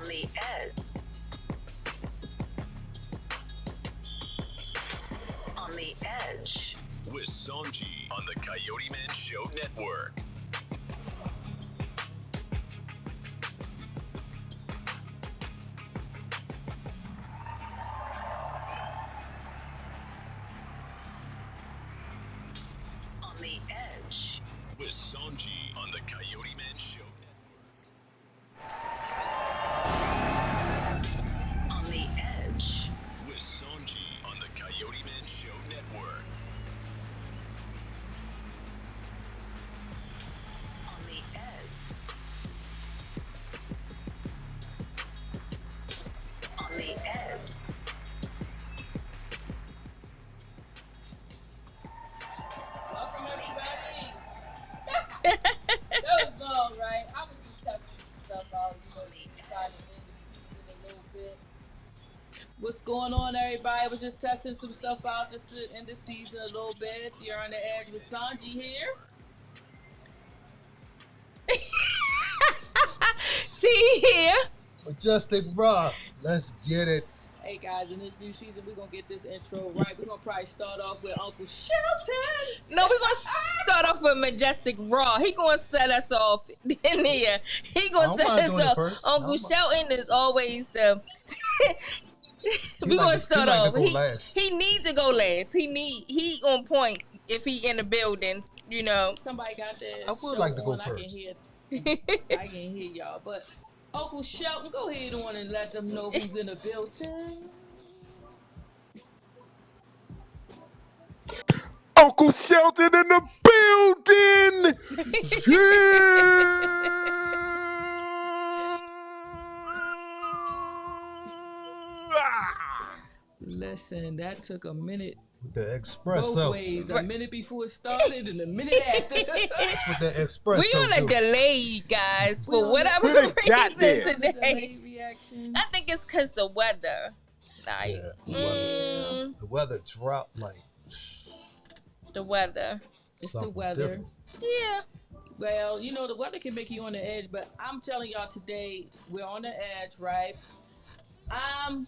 On the edge. On the edge. With Sonji on the Coyote Man Show Network. On the edge. With Sonji on the Coyote Man Show Network. On the edge. With Sonji on the Coyote Man Show Network. On the edge. On the edge. Welcome, everybody. That was long, right? I was just testing some stuff out, trying to end the season a little bit. What's going on, everybody? I was just testing some stuff out just to end the season a little bit. You're on the edge with Sonji here. T here. Majestic Rock. Let's get it. Hey guys, in this new season, we're gonna get this intro right. We're gonna probably start off with Uncle Shelton. No, we're gonna start off with Majestic Raw. He gonna set us off in here. He gonna set us off. Uncle Shelton is always the. We're gonna start off. He needs to go last. He on point if he in the building. You know. Somebody got that. I would like to go first. I can hear y'all, but Uncle Shelton, go ahead on and let them know who's in the building. Uncle Shelton in the building! Listen, that took a minute. With the espresso. Both ways. A minute before it started and a minute after. With the espresso. We on a delay, guys, for whatever reason today. Reaction. I think it's because the weather. Like, The weather dropped like. The weather. It's the weather. Different. Yeah. Well, you know, the weather can make you on the edge, but I'm telling y'all today, we're on the edge, right? I'm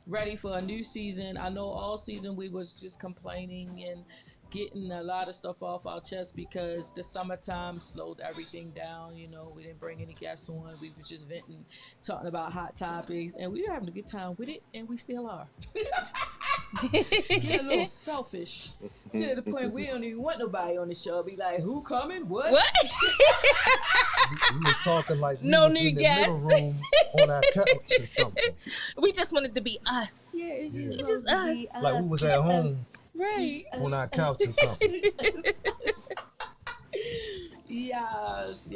ready for a new season. I know all season we was just complaining and getting a lot of stuff off our chest because the summertime slowed everything down. You know, we didn't bring any guests on. We was just venting, talking about hot topics, and we were having a good time with it, and we still are. Get a little selfish to the point we don't even want nobody on the show. Be like, who coming? What? What? We was talking like we No was new in the guests. living room on our couch or something. We just wanted to be us. Yeah, it's just, It's just us. Like we was at home Right. on our couch or something. Yes.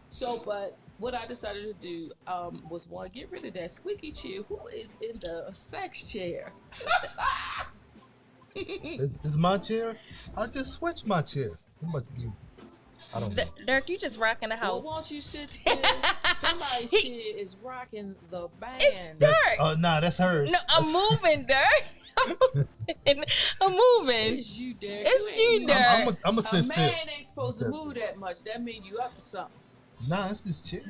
So, but what I decided to do was want to get rid of that squeaky chair. Who is in the sex chair? Is my chair? I just switched my chair. It must be. I don't know. Dirk, you just rocking the house. Well, won't you sit there? Somebody's chair is rocking the band. It's Dirk. Oh, nah, that's hers. No, I'm moving, Dirk. I'm moving. It's you, Derek. It's you, Dirk. I'm a sit A still. man ain't supposed to move that much. That means you up to something. Nah, it's this chair.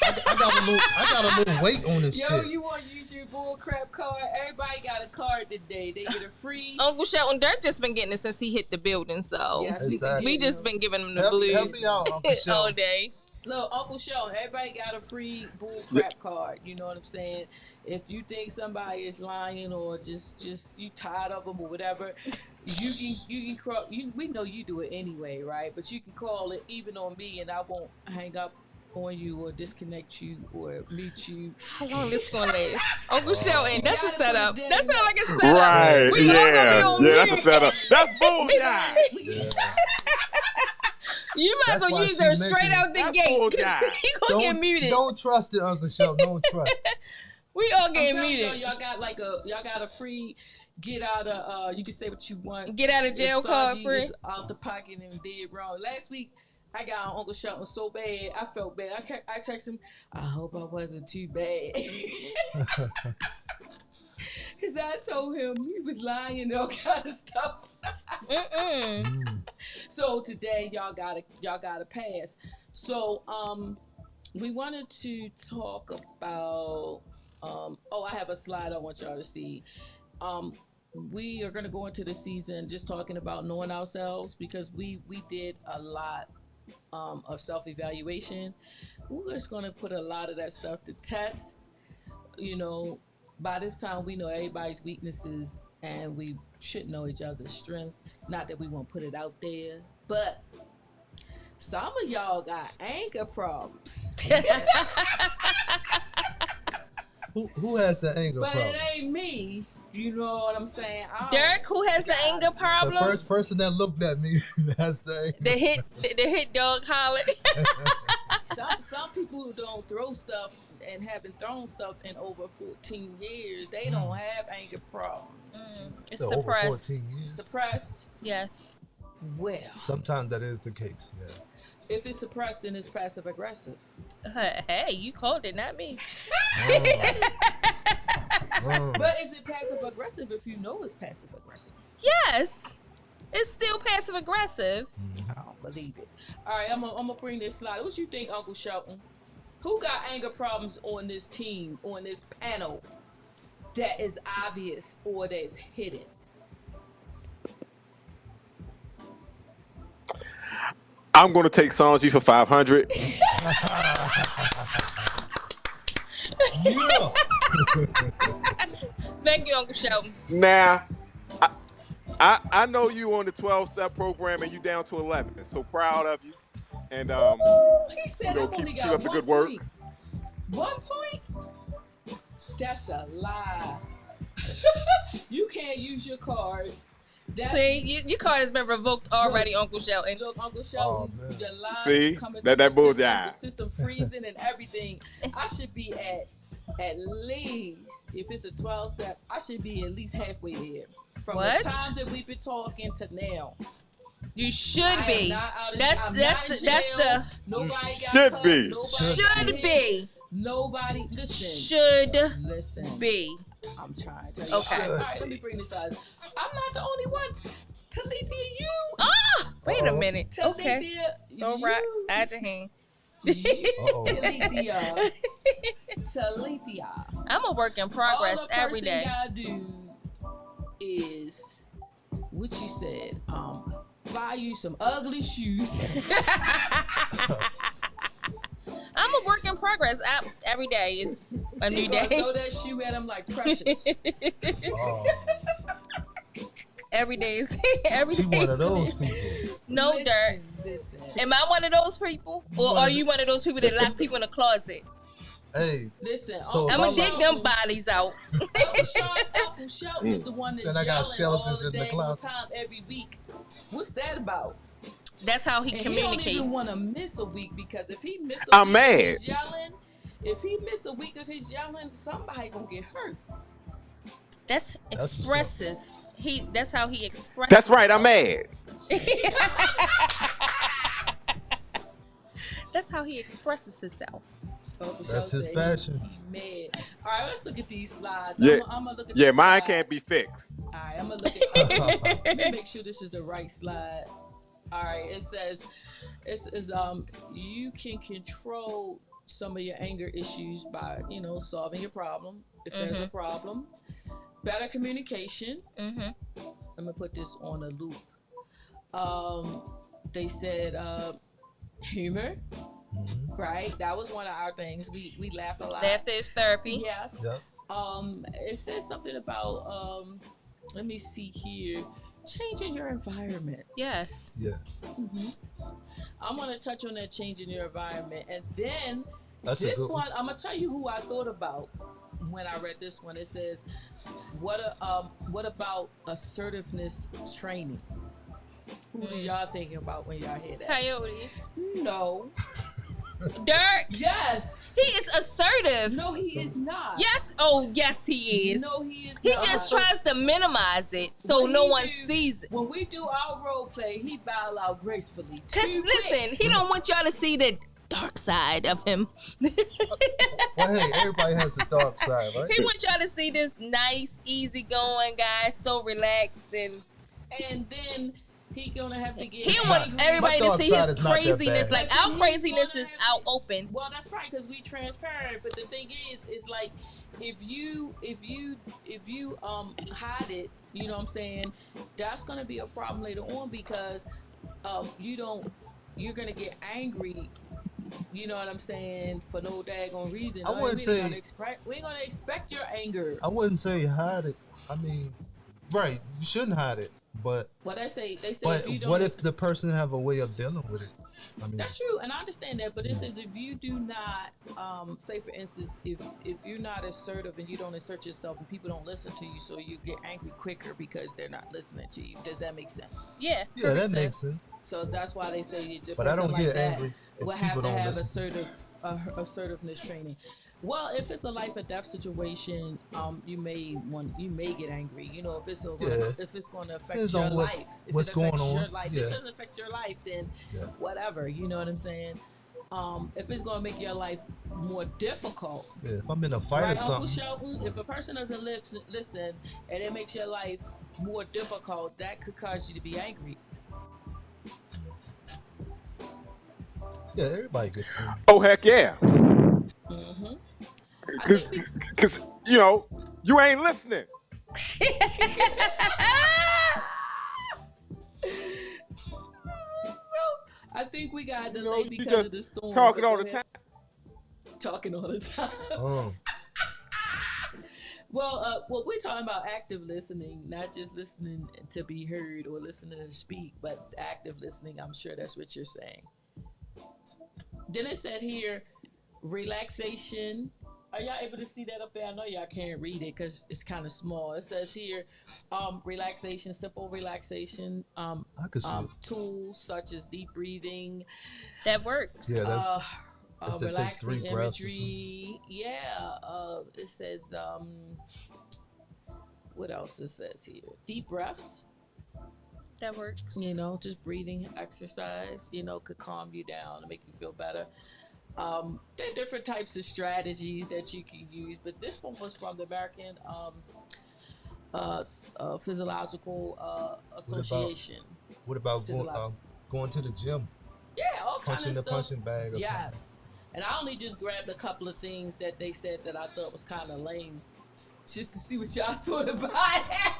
I got a little weight on this Yo, shit. you want to use your bull crap card? Everybody got a card today. They get a free. Uncle Shelton, Dirk just been getting it since he hit the building, so Yes, Exactly. we just been giving him the Help blues me out, Uncle all Shelton. day. Look, Uncle Shelton, everybody got a free bull crap card. You know what I'm saying? If you think somebody is lying or just you tired of them or whatever, you can call. We know you do it anyway, right? But you can call it even on me, and I won't hang up on you or disconnect you or mute you. How long this gonna last? Uncle Shelton, that's a setup. That sounds like a setup. Right, We all gonna be on that's a mute. setup. That's bullshit. Yeah. You might as That's well why use she her straight mentioned out the That's gate bull because guy. we gonna get muted. Don't trust it, Uncle Shelton. Don't trust it. We all I'm get telling muted. y'all got a free get out of you can say what you want. Get out of jail If card Sonji free. is out the pocket and did wrong. Last week I got on Uncle Shelton so bad I felt bad. I texted him. I hope I wasn't too bad. Cause I told him he was lying and all kind of stuff. So today y'all gotta pass. So we wanted to talk about. I have a slide I want y'all to see. We are going to go into the season just talking about knowing ourselves because we did a lot of self-evaluation. We're just going to put a lot of that stuff to test. You know, by this time we know everybody's weaknesses and we should know each other's strength. Not that we won't put it out there, but some of y'all got anger problems. Who has the anger but problem? it ain't me. You know what I'm saying? Dirk, who has the anger problem? The first person that looked at me has the anger. The hit dog hollered. Some people who don't throw stuff and haven't thrown stuff in over 14 years, they don't have anger problems. It's So suppressed. over 14 years. Suppressed? Yes. Well, Sometimes that is the case. Yeah. if it's suppressed, then it's passive aggressive. Hey, you called it, not me. But is it passive aggressive if you know it's passive aggressive? Yes. It's still passive aggressive. I don't believe it. All right, I'm gonna bring this slide. What you think, Uncle Shelton? Who got anger problems on this team, on this panel, that is obvious or that's hidden? I'm going to take Sonji for 500. Yeah. Thank you, Uncle Shelton. Now, I know you on the 12-step program and you down to 11. So proud of you. And He said you know, I've only keep got up the 1 good work. point. 1 point? That's a lie. You can't use your card. See, your card has been revoked already, Uncle Shelton. Look, Uncle Shelton, Oh, man. the lies See? is coming That through the bullseye. system freezing and everything. I should be at least, if it's a 12-step, I should be at least halfway there. From What? the time that we've been talking to now. You should I am be. not out of- That's I'm that's not in that's jail. the Nobody got should cut. be. Nobody should got hit. be. Nobody, listen. Should Listen. be. I'm trying to tell you. Okay. All right, let me bring this out. I'm not the only one. Talithia, you. Ah, wait a minute. Talithia, Okay. Throw you. rocks. Hide your hand. Uh-oh. Talithia. Talithia. I'm a work in progress All a every person day. gotta do is what you said. Buy you some ugly shoes. I'm a work in progress. Every day is a She new gonna day. throw that shoe at him like precious. Oh, Every day is every she day. one of is- those people. No Listen, dirt. Listen. Am I one of those people, or are you one of those people that lock people in the closet? Hey, Listen. So I'm if gonna dig them bodies out. Uncle Shelton is the one that's Said I got yelling skeletons all in the the closet. time every week. What's that about? That's how he And communicates. he don't even want to miss a week because if he miss I'm week of mad. his yelling, if he miss a week of his yelling, somebody gonna get hurt. That's what's up. expressive. That's how he expresses. That's right. I'm mad. That's how he expresses himself. Uncle That's Shelton his said passion. he mad. All right, let's look at these slides. Yeah. I'm gonna look at Yeah, this mine slide. can't be fixed. All right, I'm gonna look at. Let me make sure this is the right slide. All right, it says, you can control some of your anger issues by solving your problem if there's a problem. Better communication. Mm-hmm. I'm gonna put this on a loop. They said humor. Mhm. Right, that was one of our things. We laugh a lot. Laughter is therapy. Yes. Yep. It says something about let me see here, changing your environment. Yes. Yeah. I'm gonna touch on that changing your environment, and then That's a this good one I'm gonna tell you who I thought about when I read this one. It says, what about assertiveness training? Who did y'all thinking about when y'all hear that? Coyote. No. Dirk. Yes. He is assertive. No, he is not. Yes. Oh, yes, he is. No, he is He not. just tries to minimize it so When no he one do- sees it. When we do our role play, he bow out gracefully. Cause Too listen, quick. he don't want y'all to see the dark side of him. Well, hey, everybody has a dark side, right? He wants y'all to see this nice, easygoing guy, so relaxed and And then He gonna have to get. He don't want everybody to see his craziness. Like our He's craziness gonna is have out to- open. Well, that's right, because we transparent. But the thing is like if you hide it, you know what I'm saying, that's gonna be a problem later on because you're gonna get angry. You know what I'm saying? For no daggone reason. I wouldn't say we ain't gonna expect your anger. I wouldn't say hide it. I mean, right? You shouldn't hide it, but Well, they say but if you don't. what if the person have a way of dealing with it? I mean, That's true, and I understand that. But it says if you do not, say for instance, if you're not assertive and you don't assert yourself, and people don't listen to you, so you get angry quicker because they're not listening to you. Does that make sense? Yeah. yeah, that makes sense. So that's why they say the But I person don't like get that angry if will have people to don't have listen. assertiveness training. Well, if it's a life or death situation, you may get angry. You know, if it's if it's going to affect Depends your on life, if what's it going affects on. your life, Yeah. if it doesn't affect your life, then Yeah. whatever. You know what I'm saying? If it's going to make your life more difficult, Yeah, if I'm in a fight right, or Uncle something, Shelton? If a person doesn't listen, and it makes your life more difficult, that could cause you to be angry. yeah, everybody gets angry. Oh heck yeah. Mm-hmm. Cause you know, you ain't listening. I think we got You delayed know, you because just of the storm. talking but all go the ahead. time. Talking all the time. Um, Well, we're talking about active listening, not just listening to be heard or listening to speak, but active listening. I'm sure that's what you're saying. Then it said here, relaxation. Are y'all able to see that up there? I know y'all can't read it because it's kind of small. It says here, relaxation, simple relaxation, I could see it. tools such as deep breathing, That works. Yeah, that said take relaxing 3 breaths or imagery. Yeah, it says, what else it says here? Deep breaths. That works. You know, just breathing exercise. You know, could calm you down and make you feel better. There are different types of strategies that you can use, but this one was from the American Physiological Association. What about going to the gym, Yeah, all kind punching of the stuff. punching bag or something? Yes, and I only just grabbed a couple of things that they said that I thought was kind of lame, just to see what y'all thought about it.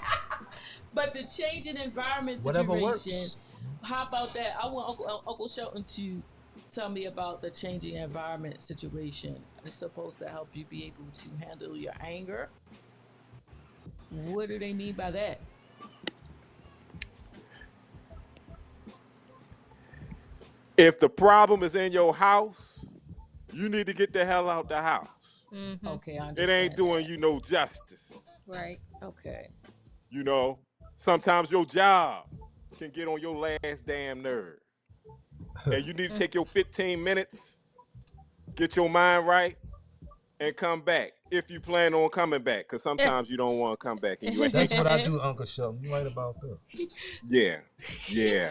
But the changing environment situation. Whatever works. How about that? I want Uncle Shelton to tell me about the changing environment situation. It's supposed to help you be able to handle your anger. What do they mean by that? If the problem is in your house, you need to get the hell out the house. Mm-hmm. Okay, I It understand. ain't doing you no justice. Right. Okay. You know, sometimes your job can get on your last damn nerve. And you need to take your 15 minutes, get your mind right, and come back. If you plan on coming back, because sometimes you don't want to come back. And you ain't. That's what I do, Uncle Shelton. You right about that. Yeah.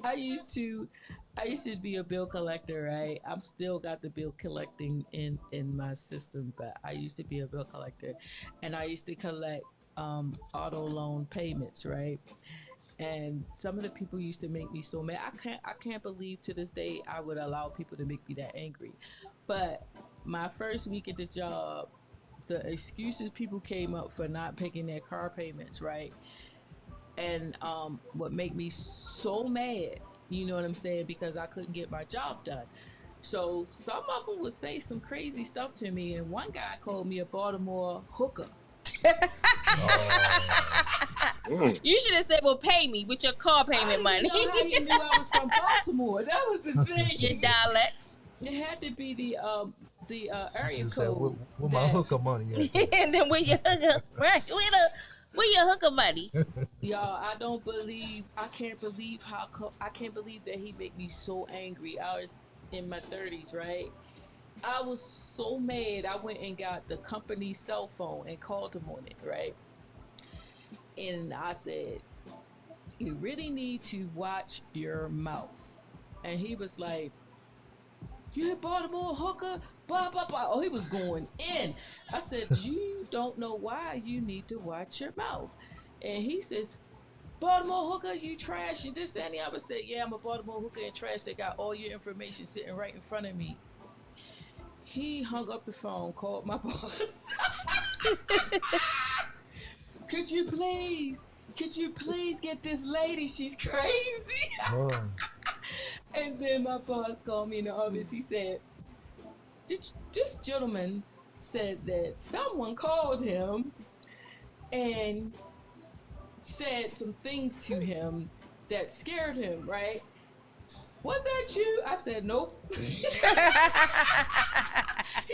I used to be a bill collector, right? I'm still got the bill collecting in my system, but I used to be a bill collector, and I used to collect auto loan payments, right? And some of the people used to make me so mad. I can't believe to this day I would allow people to make me that angry. But my first week at the job, the excuses people came up for not paying their car payments, right? And what made me so mad, you know what I'm saying, because I couldn't get my job done. So some of them would say some crazy stuff to me, and one guy called me a Baltimore hooker. You should have said, "Well, pay me with your car payment money." I didn't know how he knew I was from Baltimore. That was the thing. Your dialect. It had to be the area She said, code. where my hooker money at? And then where your hooker, right? Where your hooker money? Y'all, I can't believe that he made me so angry. I was in my 30s, right? I was so mad. I went and got the company cell phone and called him on it, right? And I said, you really need to watch your mouth. And he was like, you in Baltimore hooker? Blah, blah, blah. Oh, he was going in. I said, you don't know why you need to watch your mouth. And he says, Baltimore hooker, you trash. You this, that, and the other. Said, yeah, I'm a Baltimore hooker and trash. They got all your information sitting right in front of me. He hung up the phone, called my boss. Could you please get this lady? She's crazy. Oh. And then my boss called me in the office. He said, this gentleman said that someone called him and said some things to him that scared him, right? Was that you? I said, nope. He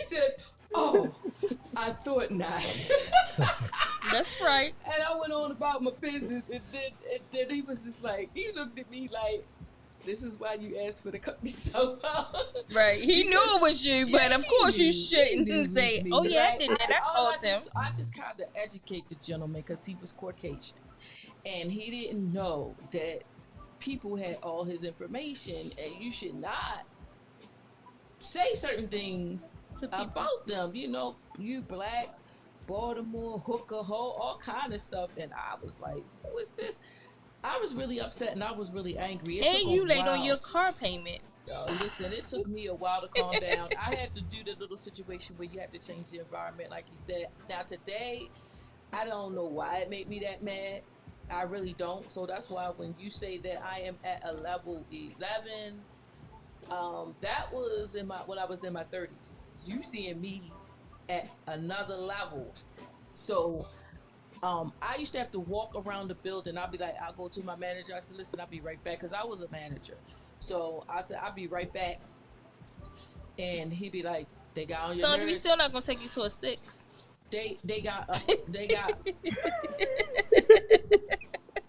said, oh, I thought not. That's right. And I went on about my business, and then he was just like, he looked at me like, this is why you asked for the company so well. Right. He knew it was you, but of course you shouldn't say, oh yeah, I did that. I called him. I just kind of educate the gentleman because he was Caucasian. And he didn't know that people had all his information, and you should not say certain things about them. You know, you black, Baltimore, hooker, hoe, all kind of stuff. And I was like, who is this? I was really upset and I was really angry. And you late on your car payment. Listen, it took me a while to calm down. I had to do the little situation where you have to change the environment, like you said. Now today, I don't know why it made me that mad. I really don't. So that's why when you say that I am at a level 11, that was when I was in my 30s. You seeing me at another level. So I used to have to walk around the building. I'll be like, I'll go to my manager. I said, listen, I'll be right back. Because I was a manager. So I said, I'll be right back. And he'd be like, they got on your Son, nerves. we still not going to take you to a 6. They got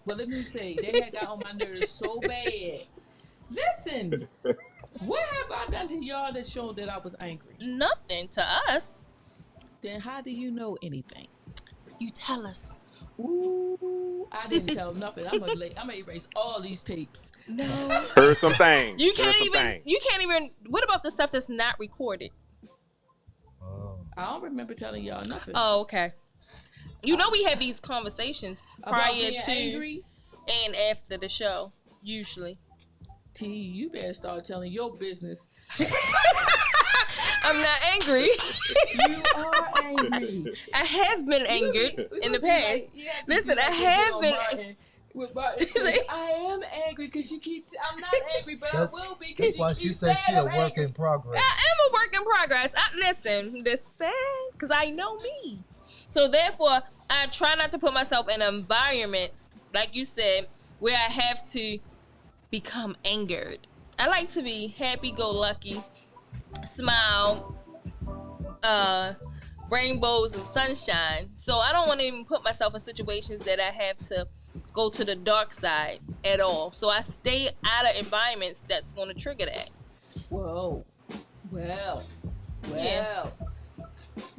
But let me say, they had got on my nerves so bad. Listen, what have I done to y'all that showed that I was angry? Nothing to us. Then how do you know anything? You tell us. Ooh, I didn't tell nothing. I'm gonna erase all these tapes. No. Heard some things. You can't even. What about the stuff that's not recorded? I don't remember telling y'all nothing. Oh, okay. You know we have these conversations prior to angry and after the show, usually. T, you better start telling your business. I'm not angry. You are angry. I have been angered in the past. Listen, I have been. I am angry because you keep. I'm not angry, but I will be because that's why she said she a work in progress. I am a work in progress. Listen, because I know me. So therefore, I try not to put myself in environments, like you said, where I have to become angered. I like to be happy-go-lucky, smile, rainbows and sunshine. So I don't want to even put myself in situations that I have to go to the dark side at all. So I stay out of environments that's going to trigger that. Whoa. Well. Yeah.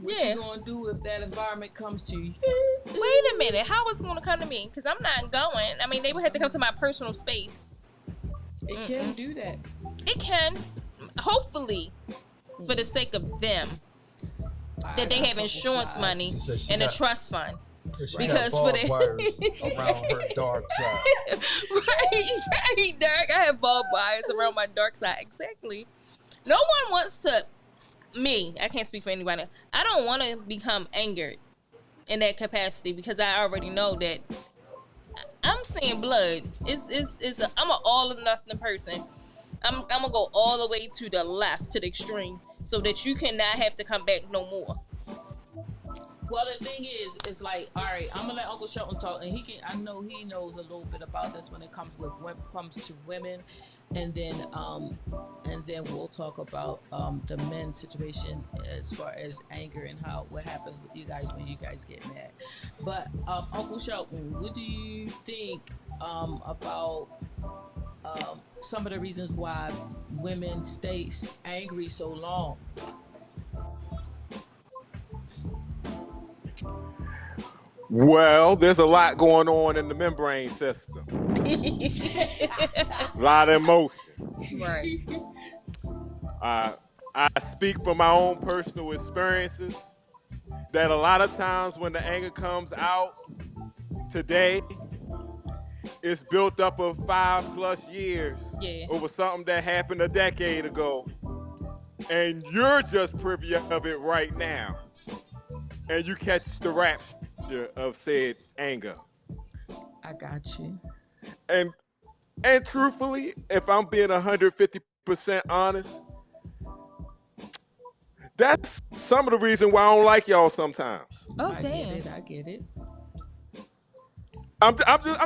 What you gonna do if that environment comes to you? Wait a minute. How is it gonna come to me? Because I'm not going. I mean, they would have to come to my personal space. It can do that. It can. Hopefully, for the sake of them, that they have insurance money and a trust fund. Because for the wires around her dark side. right, dark. I have barbed wires around my dark side. Exactly. No one wants to. Me, I can't speak for anybody. I don't want to become angered in that capacity because I already know that I'm seeing blood. I'm an all or nothing person. I'm gonna go all the way to the left, to the extreme, so that you cannot have to come back no more. Well, the thing is, it's like, all right, I'm gonna let Uncle Shelton talk, and I know he knows a little bit about this when it comes to women, and then we'll talk about the men's situation as far as anger and what happens with you guys when you guys get mad. But Uncle Shelton, what do you think about some of the reasons why women stay angry so long? Well, there's a lot going on in the membrane system. A lot of emotion. Right. I speak from my own personal experiences that a lot of times when the anger comes out today, it's built up of 5+ years Yeah. over something that happened a decade ago, and you're just privy of it right now, and you catch the rapture of said anger. I got you. And truthfully, if I'm being 150% honest, that's some of the reason why I don't like y'all sometimes. Oh I damn. get it. I get it. I'm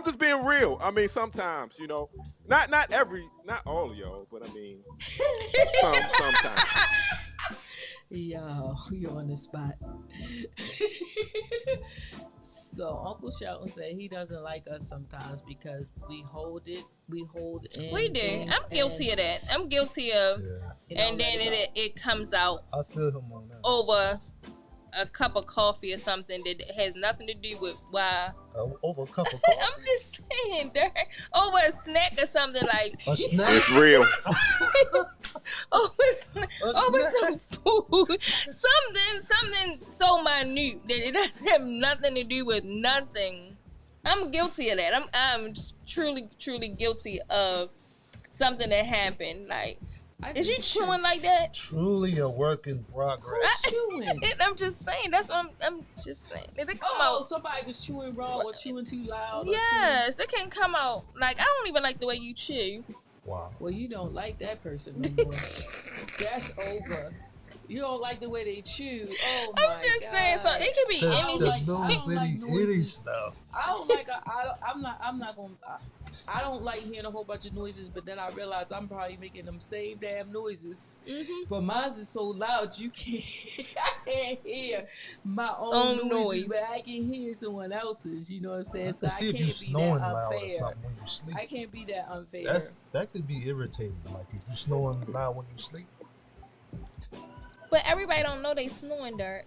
just being real. I mean, sometimes, not all of y'all, but I mean, sometimes. Yo, you're on the spot. So Uncle Shelton said he doesn't like us sometimes because we hold in. We do. things I'm guilty of that. I'm guilty of, Yeah. and then it comes out I feel him on that. over a cup of coffee or something that has nothing to do with why. Over a cup of coffee. I'm just saying, Dirk. Over a snack or something like. A snack. It's real. Over some food, something so minute that it doesn't have nothing to do with nothing. I'm guilty of that. I'm just truly guilty of something that happened. Like, is you chewing like that? Truly a work in progress. chewing? I'm just saying. That's what I'm just saying. Did it come Oh, out? somebody was chewing wrong or chewing too loud. Yes, it can come out. Like, I don't even like the way you chew. Wow. Well, you don't like that person no more. That's over. You don't like the way they chew. Oh my I'm just saying. So it could be The anything. no I don't like bitty itty noises. stuff. I don't like. I'm not gonna. I don't like hearing a whole bunch of noises, but then I realize I'm probably making them same damn noises. Mhm. But mine's is so loud you can't. I can't hear my own Own noises, noise. but I can hear someone else's. You know what I'm saying? I So can I see if can't you be snoring that loud or unfair. something when you sleep. I can't be that unfair. That could be irritating. Like if you snoring loud when you sleep. But everybody don't know they snoring, Dirt.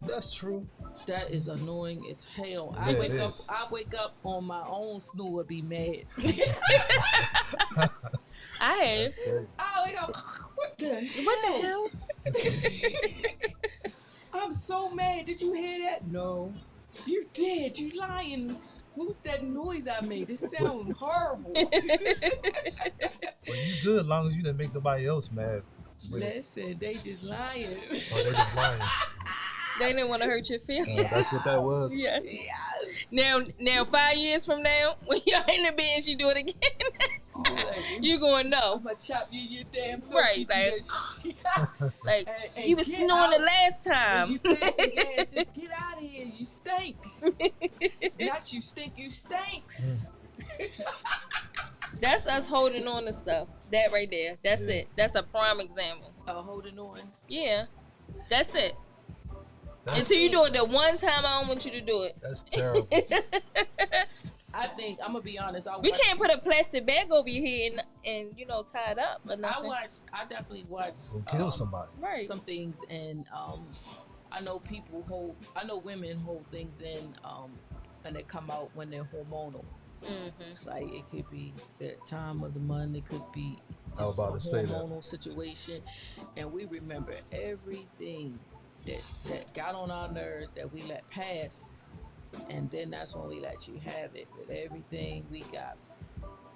That's true. That is annoying as hell. Yeah, I it wake up on my own snore, be mad. I have. Great. I wake up. What the hell? What the hell? I'm so mad. Did you hear that? No. You did. You lying. Who's that noise I made? It sounds horrible. Well, you good as long as you didn't make nobody else mad. with it. Listen, they just lying. Oh, they just lying. They didn't want to hurt your feelings. That's what that was. Yes. Now, 5 years from now, when y'all in the bed, you do it again. You gonna know, I'm gonna chop you in your damn throat. Right, You do like- that shit. like And you was get snoring out. the last When time. you pass the gas, just get out of here. You stinks. Not you stink. You stinks. That's us holding on to stuff. That right there. That's Yeah. it. That's a prime example. Holding on. Yeah, that's it. That's, Until you do it the one time, I don't want you to do it. that's terrible. I think I'm gonna be honest. We can't put a plastic bag over your head and tie it up or I nothing. I definitely watched Will kill somebody. Right. some things, and I know women hold things in, and they come out when they're hormonal. Mm-hmm. Like it could be the time of the month, it could be I was just about a to say that. hormonal situation, and we remember everything that got on our nerves that we let pass, and then that's when we let you have it with everything we got.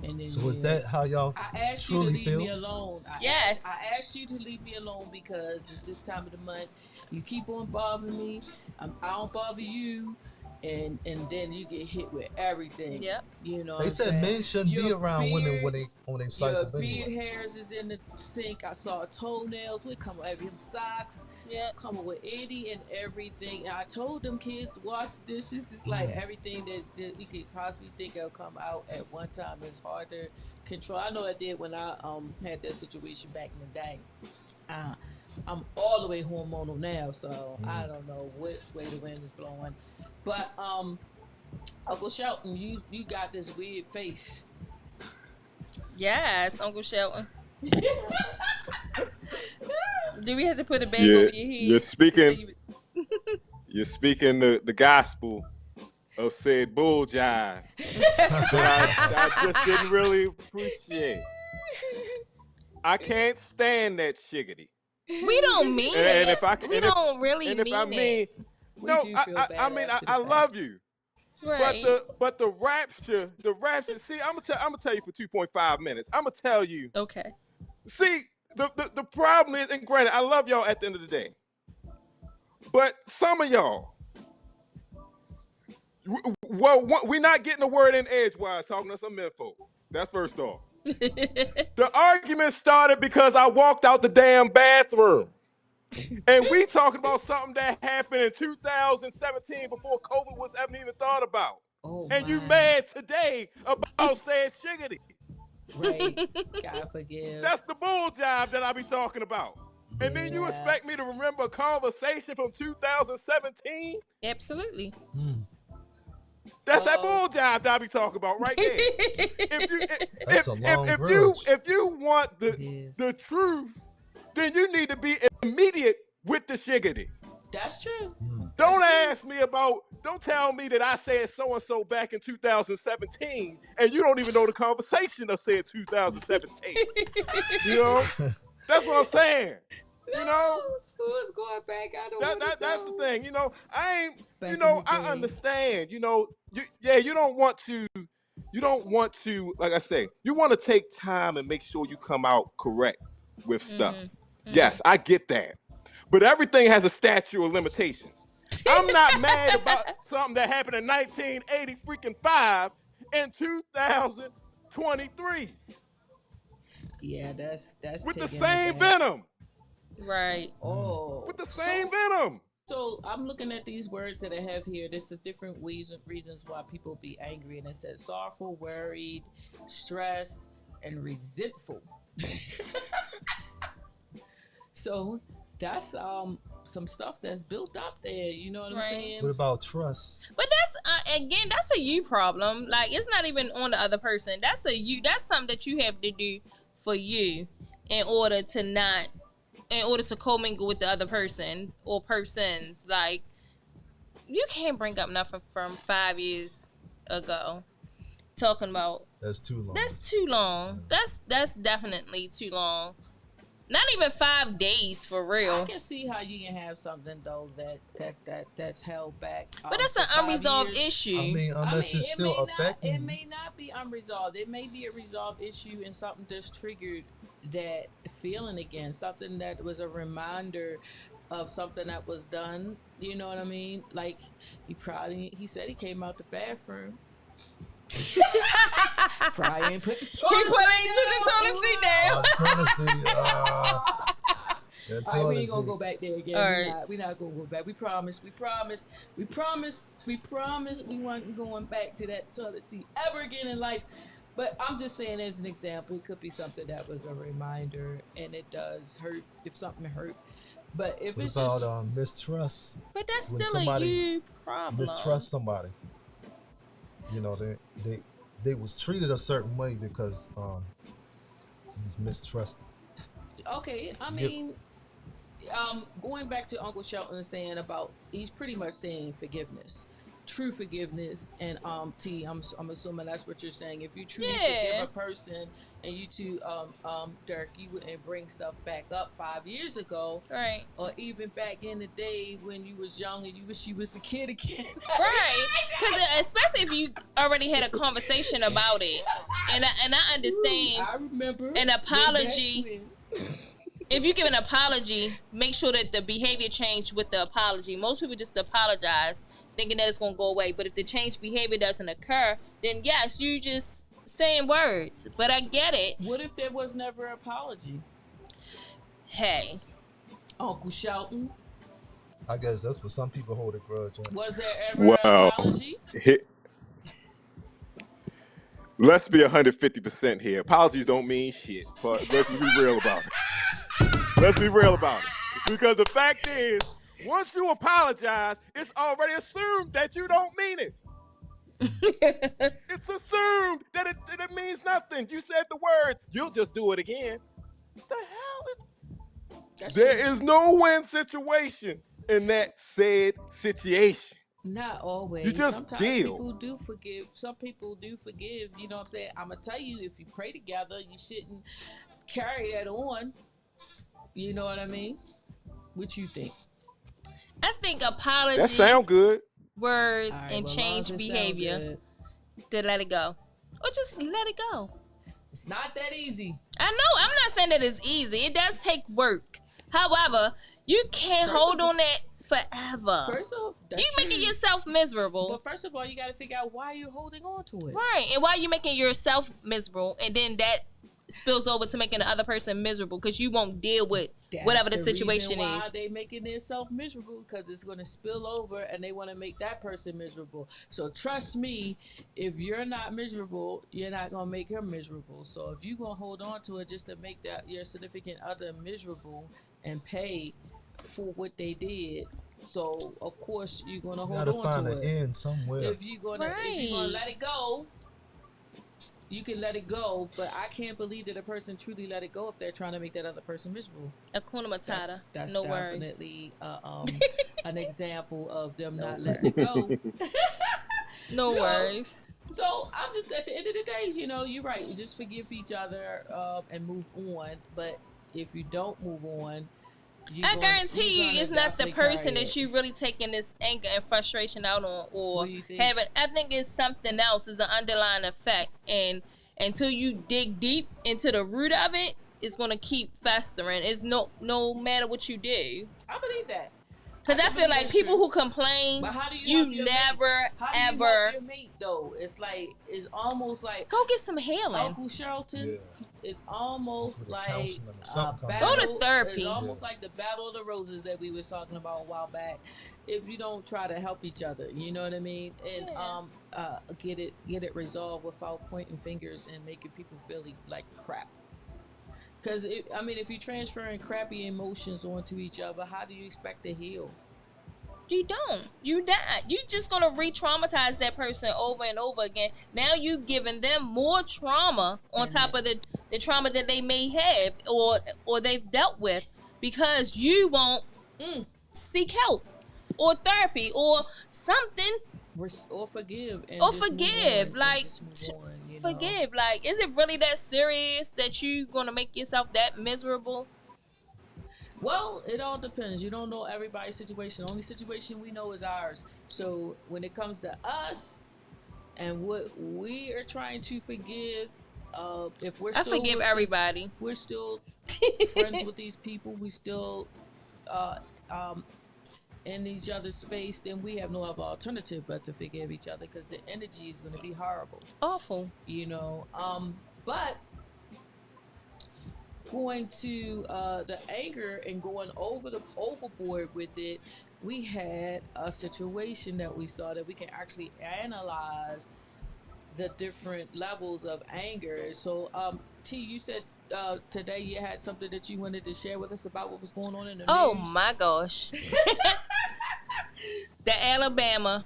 And then So is that how y'all I asked you to truly leave feel? me alone. Yes. I asked you to leave me alone because it's this time of the month. You keep on bothering me. I don't bother you. And then you get hit with everything. Yep. You know. They what said I'm saying? men shouldn't be Your around women beard- when they Your cycle beard anyway. hairs is in the sink. I saw toenails. We come with every socks. Yeah. Coming with any and everything. And I told them kids to wash dishes. It's like everything that we could possibly think of come out at one time. It's hard to control. I know I did when I had that situation back in the day. I'm all the way hormonal now, so I don't know what way the wind is blowing. But Uncle Shelton, you got this weird face. Yes, Uncle Shelton. Do we have to put a bag over your head? You're speaking the gospel of said bull jive that I just didn't really appreciate. I can't stand that shiggity. We don't mean And it. if I We don't really and if mean I it. mean, We no, do feel I bad mean after I the fact. love you, Right. But the rapture. See, I'm gonna tell you for 2.5 minutes. I'm gonna tell you. Okay. See, the problem is, and granted, I love y'all at the end of the day, but some of y'all, we're not getting a word in edgewise talking to some men folk. That's first off. The argument started because I walked out the damn bathroom. And we talking about something that happened in 2017 before COVID was ever even thought about. Oh, and you my. mad today about saying shiggity. Right. God forgive. That's the bull job that I be talking about. And then you expect me to remember a conversation from 2017? Absolutely. That's that bull job that I be talking about right there. If you want the truth, then you need to be immediate with the shiggity. That's true. Don't tell me that I said so-and-so back in 2017 and you don't even know the conversation of saying 2017. You know? That's what I'm saying. You know? Who's going back? I don't know. That's the thing. You know, I understand. You know, you don't want to, like I say, you want to take time and make sure you come out correct with stuff. Yes, I get that. But everything has a statute of limitations. I'm not mad about something that happened in 1985 and 2023. Yeah, that's with the same venom. Right. Oh. With the same venom. So I'm looking at these words that I have here. This is different reasons why people be angry, and it says sorrowful, worried, stressed, and resentful. So that's some stuff that's built up there. You know what I'm saying? What about trust? But that's again, that's a you problem. Like, it's not even on the other person. That's something that you have to do for you in order to commingle with the other person or persons. Like, you can't bring up nothing from 5 years ago talking about. That's too long. That's too long. That's definitely too long. Not even 5 days, for real. I can see how you can have something though that's held back. But that's an unresolved issue. I mean, unless it's still affecting. It may not be unresolved. It may be a resolved issue and something just triggered that feeling again. Something that was a reminder of something that was done. You know what I mean? Like he said he came out the bathroom. Probably ain't put the toilet seat down. Alright, we ain't gonna go back there again. Right. We're not gonna go back. We promise. We weren't going back to that toilet seat ever again in life. But I'm just saying, as an example, it could be something that was a reminder, and it does hurt if something hurt. But if it's about just mistrust. But that's still a you problem. Mistrust somebody. You know, they was treated a certain way because he was mistrusted. Okay, I mean, going back to Uncle Shelton saying about, he's pretty much saying forgiveness, true forgiveness, and T, I'm assuming that's what you're saying. If you truly forgive a person, and you two, Dirk, you wouldn't bring stuff back up 5 years ago, right? Or even back in the day when you was young and you wish you was a kid again, right? Because especially if you already had a conversation about it, and I understand. I remember an apology. If you give an apology, make sure that the behavior changed with the apology. Most people just apologize, thinking that it's going to go away. But if the changed behavior doesn't occur, then yes, you just saying words. But I get it. What if there was never an apology? Hey, Uncle Shelton. I guess that's what some people hold a grudge on. Was there ever an apology? Let's be 150% here. Apologies don't mean shit, but let's be real about it. Let's be real about it. Because the fact is, once you apologize, it's already assumed that you don't mean it. It's assumed that it means nothing. You said the word, you'll just do it again. What the hell is... There is no win situation in that said situation. Not always. You just Sometimes deal. People do forgive. Some people do forgive. You know what I'm saying? I'm going to tell you, if you pray together, you shouldn't carry that on. You know what I mean? What you think? I think apology. That sound good. words All right, and well, change long as it sound behavior good. to let it go. Or just let it go. It's not that easy. I know. I'm not saying that it's easy. It does take work. However, you can't hold on that forever. First off, that's You making true. yourself miserable. But first of all, you got to figure out why you're holding on to it. Right. And why are you making yourself miserable? And then that spills over to making the other person miserable because you won't deal with whatever the situation why is. they making themselves miserable, because it's going to spill over and they want to make that person miserable. So trust me, if you're not miserable, you're not going to make her miserable. So if you're going to hold on to it just to make that your significant other miserable and pay for what they did, so of course you're going to hold gotta on find to an it. end somewhere. If you're going to let it go, you can let it go, but I can't believe that a person truly let it go if they're trying to make that other person miserable. Hakuna Matata. That's no worries. definitely an example of them not letting it go. No worries. So I'm just, at the end of the day, you know, you're right. You just forgive each other and move on. But if you don't move on, I guarantee you it's not the person that you really taking this anger and frustration out on, or having. I think it's something else. It's an underlying effect, and until you dig deep into the root of it, it's gonna keep festering. It's no matter what you do. I believe that. Because I feel like people who complain, but how do you never ever. You help your mate though? It's like, it's almost like go get some healing. Uncle Shelton. It's almost like go to therapy. It's almost like the Battle of the Roses that we was talking about a while back. If you don't try to help each other, you know what I mean, and get it resolved without pointing fingers and making people feel like crap. Because if you're transferring crappy emotions onto each other, how do you expect to heal? You don't. You die. You just gonna re-traumatize that person over and over again. Now you giving them more trauma on top of the trauma that they may have or they've dealt with, because you won't seek help or therapy or something. Or forgive. Forgive. Like, is it really that serious that you gonna make yourself that miserable? Well, it all depends. You don't know everybody's situation. The only situation we know is ours. So when it comes to us and what we are trying to forgive, if we're still, I forgive everybody. We're still friends with these people. We still in each other's space, then we have no other alternative but to forgive each other, because the energy is going to be horrible, awful, you know. But going to the anger and going overboard with it, we had a situation that we saw that we can actually analyze the different levels of anger. So T, you said today you had something that you wanted to share with us about what was going on in the news. My gosh. The Alabama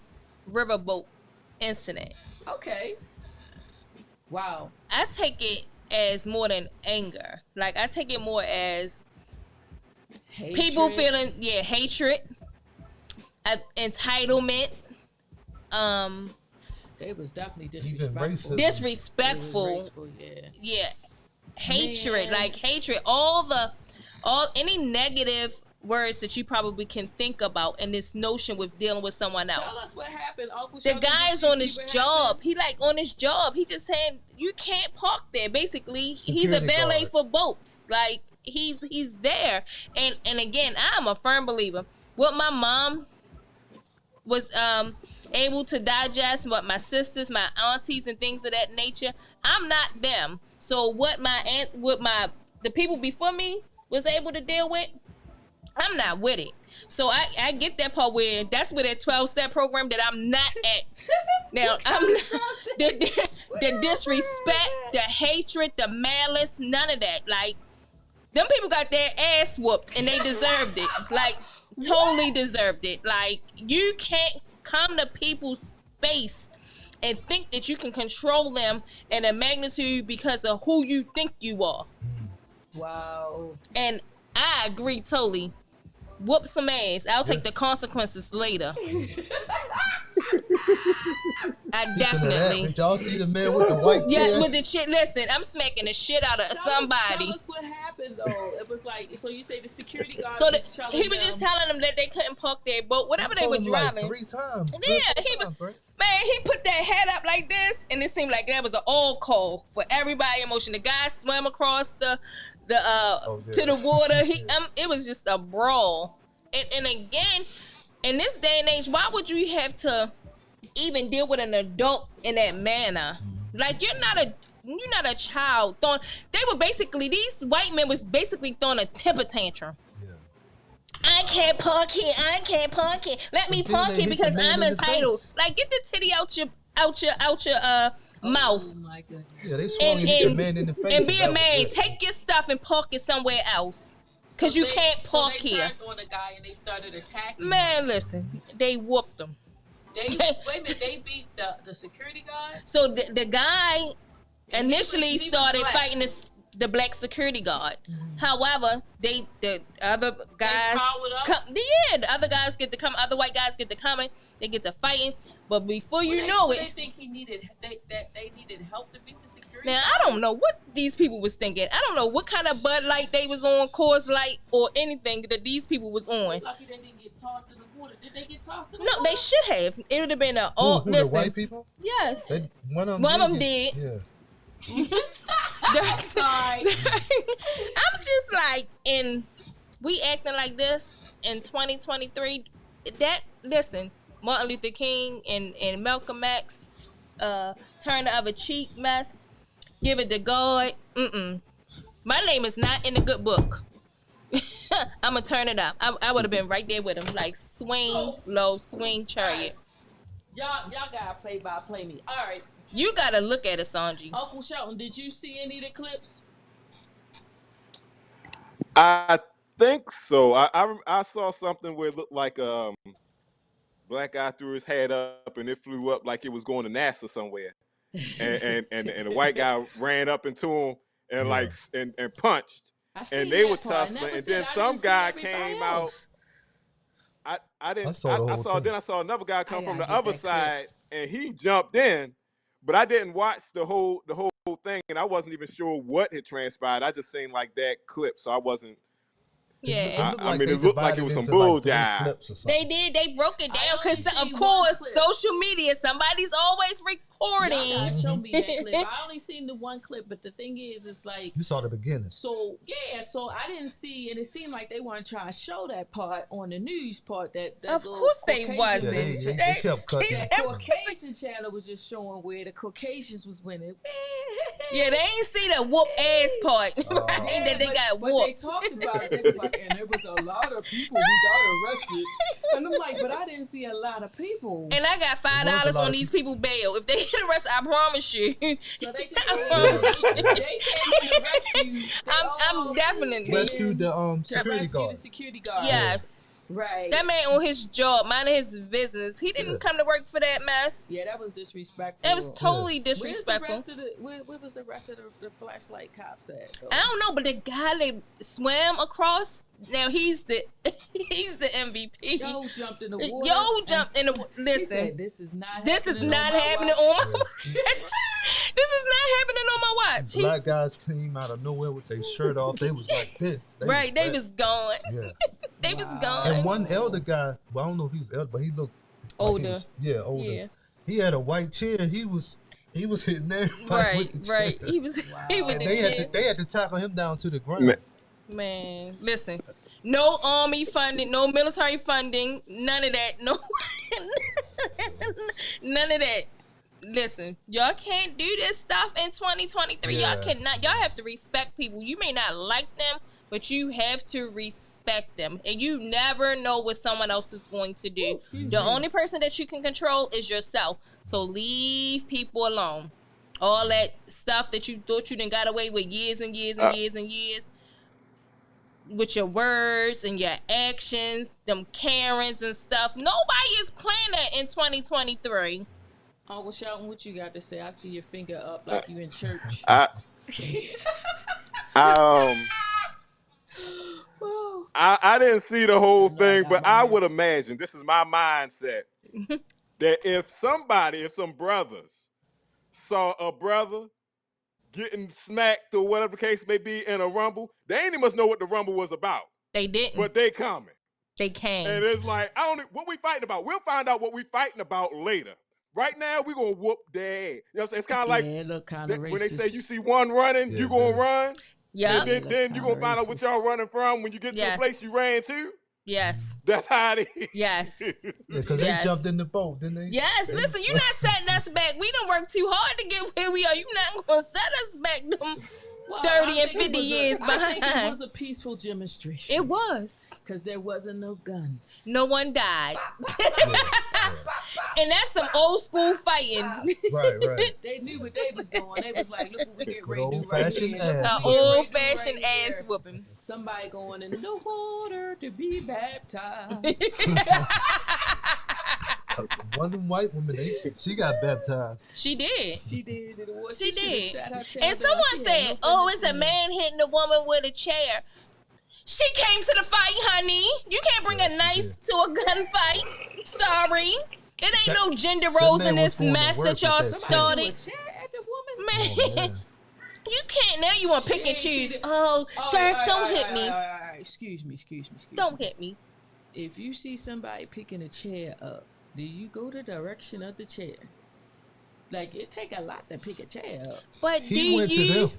riverboat incident. Okay. Wow. I take it as more than anger. Like, I take it more as hatred. People feeling hatred, entitlement. They was definitely disrespectful. Disrespectful. Yeah. Hatred, like hatred. All any negative words that you probably can think about in this notion with dealing with someone else. Tell us what happened, Uncle The Shelton. guy's on his job. He on his job. He just saying you can't park there. Basically, he's a valet for boats. Like he's there. And again, I'm a firm believer. What my mom was able to digest, what my sisters, my aunties, and things of that nature, I'm not them. So what the people before me was able to deal with, I'm not with it. So I get that part where that's where that 12-step program that I'm not at. Now I'm the disrespect, the hatred, the malice, none of that. Like, them people got their ass whooped and they deserved it. Like, totally deserved it. Like, you can't come to people's space and think that you can control them in a magnitude because of who you think you are. Wow. And I agree totally. Whoop some ass. I'll take the consequences later. I Speaking of definitely. that, did y'all see the man with the white chair? Yeah, with the shit. Listen, I'm smacking the shit out of somebody. Tell us what happened though. It was like, so you say the security guard So was he was just telling them that they couldn't park their boat, whatever they were driving. Like 3 times. Yeah, he was. Right? Man, he put that head up like this, and it seemed like that was an all call for everybody in motion. The guy swam across to the water. It was just a brawl. And again, in this day and age, why would you have to even deal with an adult in that manner? Like you're not a child. These white men was basically throwing a temper tantrum. I can't park here. Let me park here because I'm entitled. Like, get the titty out your mouth. Oh my goodness. Yeah, they swung the man in the face. And be a man. Take your stuff and park it somewhere else. Because you can't park here. They turned on the guy and they started attacking Man, him. listen. They whooped him. Wait a minute, they beat the security guard? So the guy initially he was started black. fighting the black security guard. However, the other guys the other guys get to come, other white guys get to coming, they get to fighting. But before you know it, they think they needed help to beat the security now guard? I don't know what these people was thinking. I don't know what kind of Bud Light they was on, Coors Light, or anything that these people was on. Lucky they didn't get tossed in the water. Did they get tossed in the No, water? they should have. It would have been a Who, listen. the white people? Yes. One of them did. Yeah. I'm sorry. I'm just like, we acting like this in 2023. Listen, Martin Luther King and Malcolm X, turn the other cheek mess, give it to God. My name is not in the good book. I'm gonna turn it up. I would have been right there with him, like swing low, swing chariot. Y'all gotta play by play me. All right. You gotta look at it, Sonji. Uncle Shelton, did you see any of the clips? I think so. I saw something where it looked like black guy threw his head up and it flew up like it was going to NASA somewhere, and the white guy ran up into him and and punched, and they were tussling, and then some guy came out. I saw another guy come from the other side, and he jumped in. But I didn't watch the whole thing, and I wasn't even sure what had transpired. I just seen like that clip, so I wasn't. Yeah, it looked like it was some bull jive. They did. They broke it down because, of course, social media. Somebody's always recording. Y'all gotta show me that clip. I only seen the one clip, but the thing is, it's like you saw the beginning. So I didn't see, and it seemed like they weren't trying to show that part on the news part. That of course they wasn't. Yeah, they kept cutting. That Caucasian channel was just showing where the Caucasians was winning. Yeah, they ain't see the whoop ass part. Right? That they got whooped. But they talked about it. They was like, and there was a lot of people who got arrested. And I'm like, but I didn't see a lot of people. And I got $5 on these people bail. If they get arrested, I promise you. So they just they came to rescue. I'm definitely rescued the security guard. Yes. Right. That man on his job, minding his business. He didn't come to work for that mess. Yeah, that was disrespectful. That was totally disrespectful. Where was the rest of the flashlight cops at? Though? I don't know, but the guy that swam across, now he's the MVP. Yo jumped in the water. Listen, said, this is not happening on my watch. This is not happening on my watch. Black guys came out of nowhere with their shirt off. They was like this. They was gone. Yeah. They was gone. And one elder guy, well, I don't know if he was elder, but he looked older. Older. Yeah. He had a white chair. He was hitting everybody with the chair. Right. He was and they had to tackle him down to the ground. Man, listen. No army funding, no military funding, none of that. No, none of that. Listen, y'all can't do this stuff in 2023. Yeah. Y'all cannot. Y'all have to respect people. You may not like them, but you have to respect them. And you never know what someone else is going to do. The only person that you can control is yourself. So leave people alone. All that stuff that you thought you done got away with years and years and years and years. With your words and your actions, them Karens and stuff. Nobody is playing that in 2023. Uncle Shelton, what you got to say? I see your finger up like you in church. I didn't see the whole thing, but I would imagine, this is my mindset, that if some brothers saw a brother getting smacked or whatever the case may be in a rumble, they ain't even must know what the rumble was about. They didn't. But they coming. They came. And it's like, what we fighting about? We'll find out what we fighting about later. Right now, we gonna whoop their ass. You know what I'm saying? It's kind of like when they say you see one running, you gonna run. Yeah. And then you gonna find out what y'all running from when you get to the place you ran to. Yes. That's how it is. Yes. Yeah, because they jumped in the boat, didn't they? Yes. Listen, you're not setting us back. We done worked too hard to get where we are. You're not going to set us back them 30 and 50 years behind. I think it was a peaceful demonstration. It was. Because there wasn't no guns. No one died. And that's some old school fighting. Right. They knew what they was doing. They was like, look what we get ready to do old-fashioned right ass. An old-fashioned ass whooping. Somebody going in the water to be baptized. One of them white women, she got baptized. She did. She did. She did. And someone said, it's a man hitting a woman with a chair. She came to the fight, honey. You can't bring a knife to a gunfight. Sorry. It ain't no gender roles in this mess that y'all started. Man, you can't. Now you want to pick and choose. Dirk, don't hit me. Excuse me. Don't hit me. If you see somebody picking a chair up, do you go the direction of the chair? Like, it take a lot to pick a chair up. But he went to them.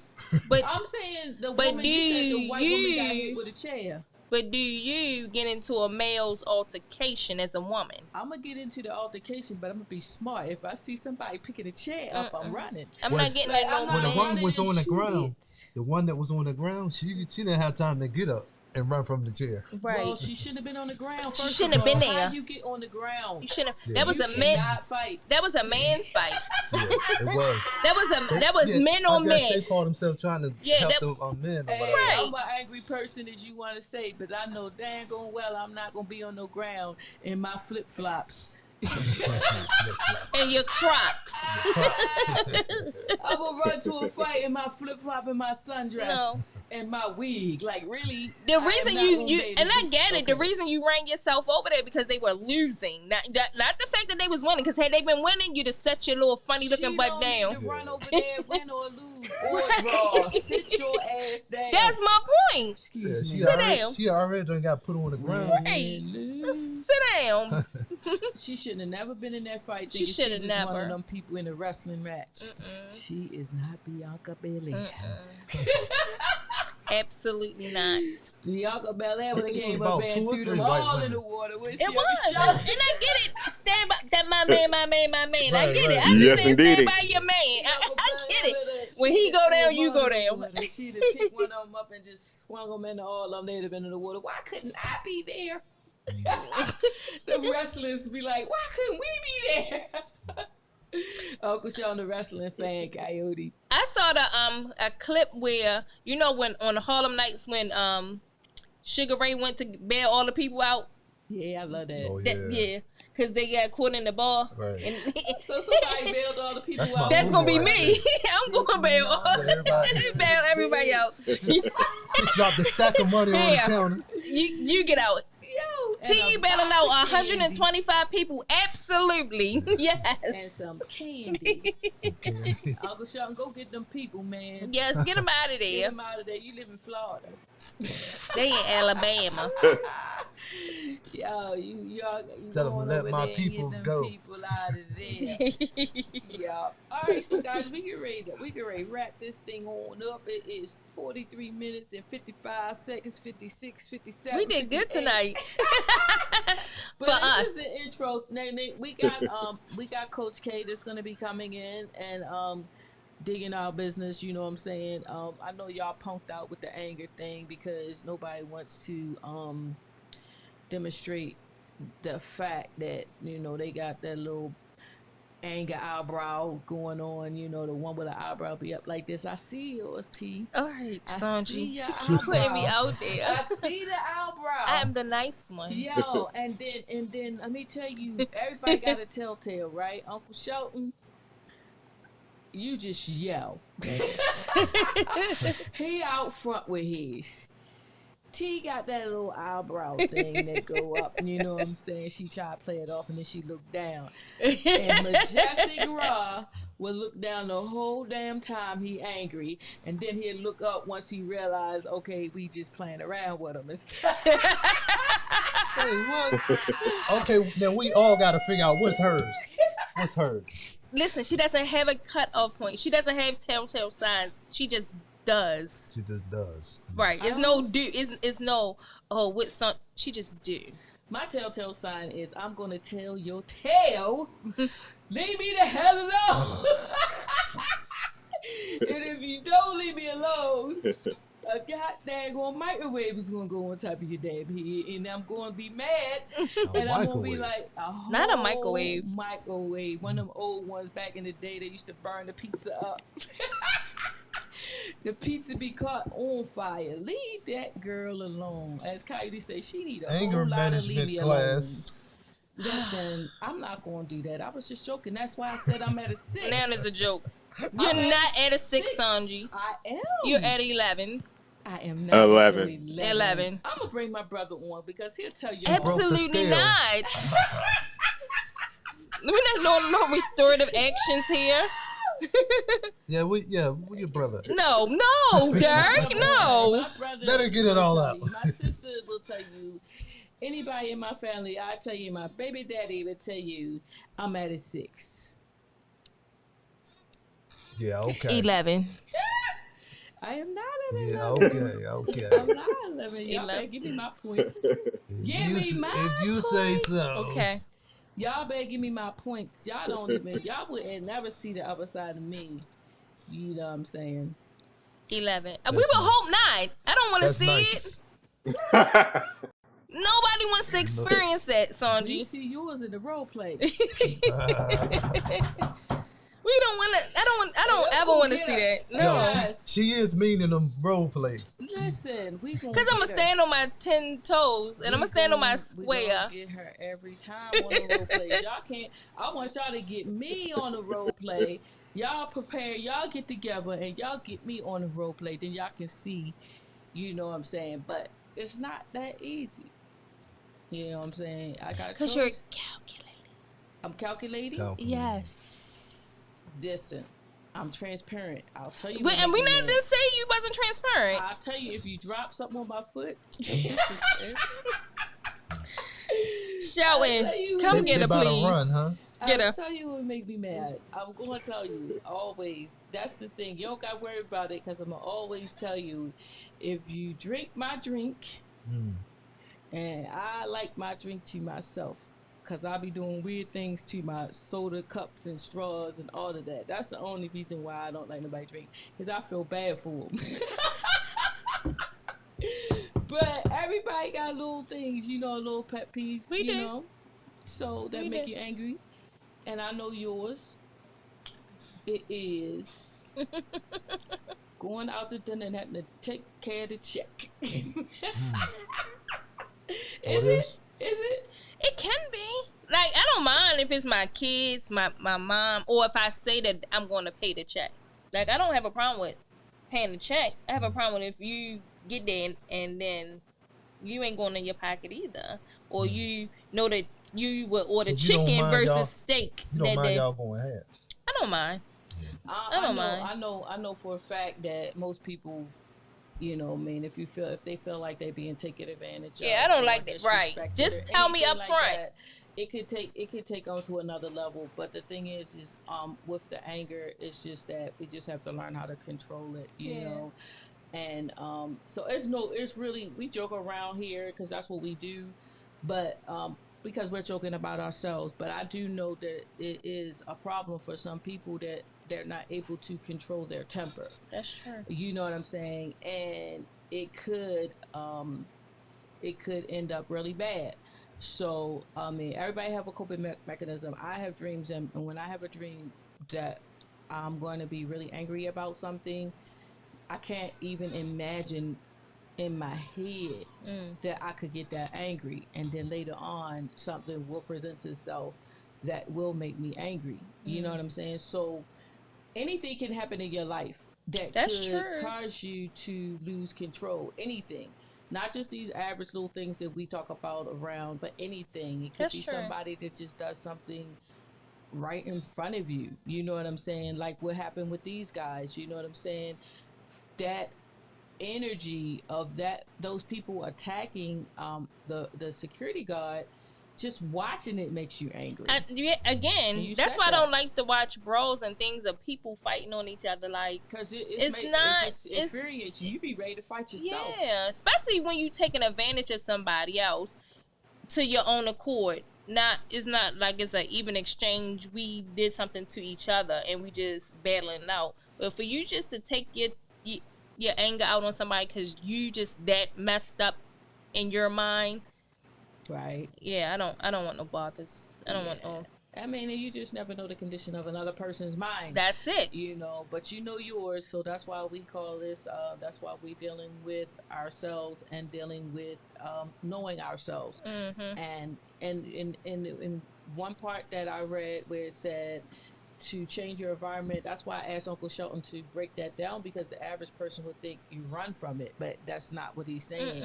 But I'm saying the woman, you said the white woman got hit with a chair. But do you get into a male's altercation as a woman? I'm going to get into the altercation, but I'm going to be smart. If I see somebody picking a chair up, I'm running. I'm not getting that no more. When the one was on the ground, the one that was on the ground, she didn't have time to get up and run from the chair. Right. Well, she shouldn't have been on the ground. She shouldn't have been there. How you get on the ground? You shouldn't. Yeah. That was a man. Fight. That was a man's fight. Yeah, it was. That was men on men. They called themselves trying to help the men. Or whatever. Right. I'm an angry person, as you want to say, but I know dang going well I'm not going to be on no ground in my flip-flops. And your Crocs. I'm going to run to a fight in my flip-flop and my sundress and my wig. Like, really? The reason you and I get it, the reason you ran yourself over there because they were losing. Not the fact that they was winning, because had they been winning, you'd have set your little funny-looking butt down. Need to run over there, win or lose, or draw. Sit your ass down. That's my point. Excuse me. Sit down. She already done got put on the ground. Right. Sit down. She shouldn't have never been in that fight. She should have never. One of them people in a wrestling match. She is not Bianca Belair. Absolutely not. Bianca Belair would have came about up and 2 or threw 3 them white all women. in the water. It was. And I get it. Stand by that my man. I Right, get it. right. I Yes, understand. indeed. Stand by your man. I get it. When he go down, you go down. She'd have picked one of them up and just swung them into all of them. They'd have been in the water. Why couldn't I be there? The wrestlers be like, why couldn't we be there? Uncle Sean, the wrestling fan, Coyote. I saw the a clip where when on the Harlem Nights when Sugar Ray went to bail all the people out. Yeah, I love that. Oh, Yeah, because they got caught in the bar. Right. And So somebody bailed all the people That's my out. that's gonna be Right me. there. I'm gonna bail bail everybody out. Dropped a stack of money on the counter. You get out. T, you bailing out 125 people. Absolutely. Yes. And some candy. Uncle Sean, go get them people, man. Yes, get them out of Get there. them out of there. You live in Florida. They in Alabama. Yo, you Tell them going let over my there and get peoples them go. people out of there. Yeah. All right, so guys, we get ready to wrap this thing on up. It is 43 minutes and 55 seconds, 56, 57. We did good 58. tonight. But For this us. is the intro. We got Coach K that's gonna be coming in and digging our business, you know what I'm saying? I know y'all punked out with the anger thing because nobody wants to demonstrate the fact that, they got that little anger eyebrow going on, the one with the eyebrow be up like this. I see yours, T. All right, I see Sonji. your She keep putting me eyebrow. out there. I see the eyebrow. I'm the nice one. Yo, and then let me tell you, everybody got a telltale, right? Uncle Shelton, you just yell. He out front with his. T got that little eyebrow thing that go up, you know what I'm saying? She tried to play it off and then she looked down. And Majestic Raw would look down the whole damn time he angry, and then he'd look up once he realized, okay, we just playing around with him. Say what? Okay, now we all got to figure out what's hers. What's hers? Listen, she doesn't have a cutoff point. She doesn't have telltale signs. She just does. She just does. Right. It's no do. It's no. Oh, with some. She just do. My telltale sign is I'm gonna tell your tail, leave me the hell alone. And if you don't leave me alone, a goddamn microwave is gonna go on top of your damn head, and I'm gonna be mad, and I'm gonna be like, not a microwave. Microwave, one of them old ones back in the day that used to burn the pizza up. The pizza be caught on fire. Leave that girl alone. As Coyote say, she need a anger whole lot of leave management me class. alone. Listen, I'm not going to do that. I was just joking. That's why I said I'm at a 6. Now it's a joke. You're not at a 6, Sonji. I am. You're at 11. I am not 11. 11. I'm going to bring my brother on because he'll tell you. Absolutely not. We're not doing no restorative actions here. Yeah, we your brother. No, Dirk, no. Let her get it all out. My sister will tell you. Anybody in my family, I tell you, my baby daddy will tell you, I'm at a 6. Yeah, okay. 11. I am not at 11. Yeah, okay. I'm not 11. Y'all better give me my points. If you say so. Okay. Y'all better give me my points. Y'all wouldn't never see the other side of me. You know what I'm saying? 11. We would hope not. I don't want to see it. Nobody wants to experience that, Sonji. You see yours in the role play. We don't want to. I don't ever want to see that. No. She is mean in them role plays. Listen, we gonna Because I'm going to stand on my 10 toes and I'm going to stand on my We square. gonna get her every time on the role play. Y'all can't. I want y'all to get me on the role play. Y'all prepare. Y'all get together and y'all get me on the role play. Then y'all can see. You know what I'm saying? But it's not that easy. You know what I'm saying? I got. Because you're calculating. I'm calculating. Yes. Listen, I'm transparent. I'll tell you. And we not just say you wasn't transparent. I'll tell you if you drop something on my foot. Shelton, come get her, please. Run, huh? Get her. I'll tell you what make me mad. I'm going to tell you always. That's the thing. You don't got to worry about it because I'm going to always tell you if you drink my drink, and I like my drink to myself. Because I be doing weird things to my soda cups and straws and all of that. That's the only reason why I don't like nobody drink. Because I feel bad for them. But everybody got little things, little pet peeves, We do. know. So that make you angry. And I know yours. It is going out to dinner and having to take care of the check. Is it? It can be. Like, I don't mind if it's my kids, my mom, or if I say that I'm going to pay the check. Like, I don't have a problem with paying the check. I have a problem with if you get there and then you ain't going in your pocket either. Or you know that you would order chicken versus steak. You don't mind y'all going ahead. I don't mind. I don't mind. I know for a fact that most people, if they feel like they're being taken advantage of. Yeah, I don't like that. Right. Just tell me up front. It could take on to another level. But the thing is with the anger, it's just that we just have to learn how to control it, you know. And so we joke around here because that's what we do, but because we're joking about ourselves. But I do know that it is a problem for some people that they're not able to control their temper. That's true. You know what I'm saying? And it could end up really bad. So, everybody have a coping mechanism. I have dreams, and when I have a dream that I'm going to be really angry about something, I can't even imagine in my head that I could get that angry. And then later on, something will present itself that will make me angry. You know what I'm saying? So, anything can happen in your life that could cause you to lose control. Anything. Not just these average little things that we talk about around, but anything. It could That's be true. somebody that just does something right in front of you. You know what I'm saying? Like what happened with these guys. You know what I'm saying? That energy of those people attacking the security guard, just watching it makes you angry. Again, that's why I don't like to watch brawls and things of people fighting on each other. Like, because it just infuriates you. You be ready to fight yourself. Yeah, especially when you taking advantage of somebody else to your own accord. It's not like it's an even exchange. We did something to each other and we just battling out. But for you just to take your anger out on somebody because you just that messed up in your mind, right? Yeah, I don't want no bothers. I don't want no. I mean, you just never know the condition of another person's mind. That's it. You know, but you know yours, so that's why we call this. That's why we're dealing with ourselves and dealing with knowing ourselves. Mm-hmm. And in one part that I read where it said to change your environment, that's why I asked Uncle Shelton to break that down, because the average person would think you run from it, but that's not what he's saying.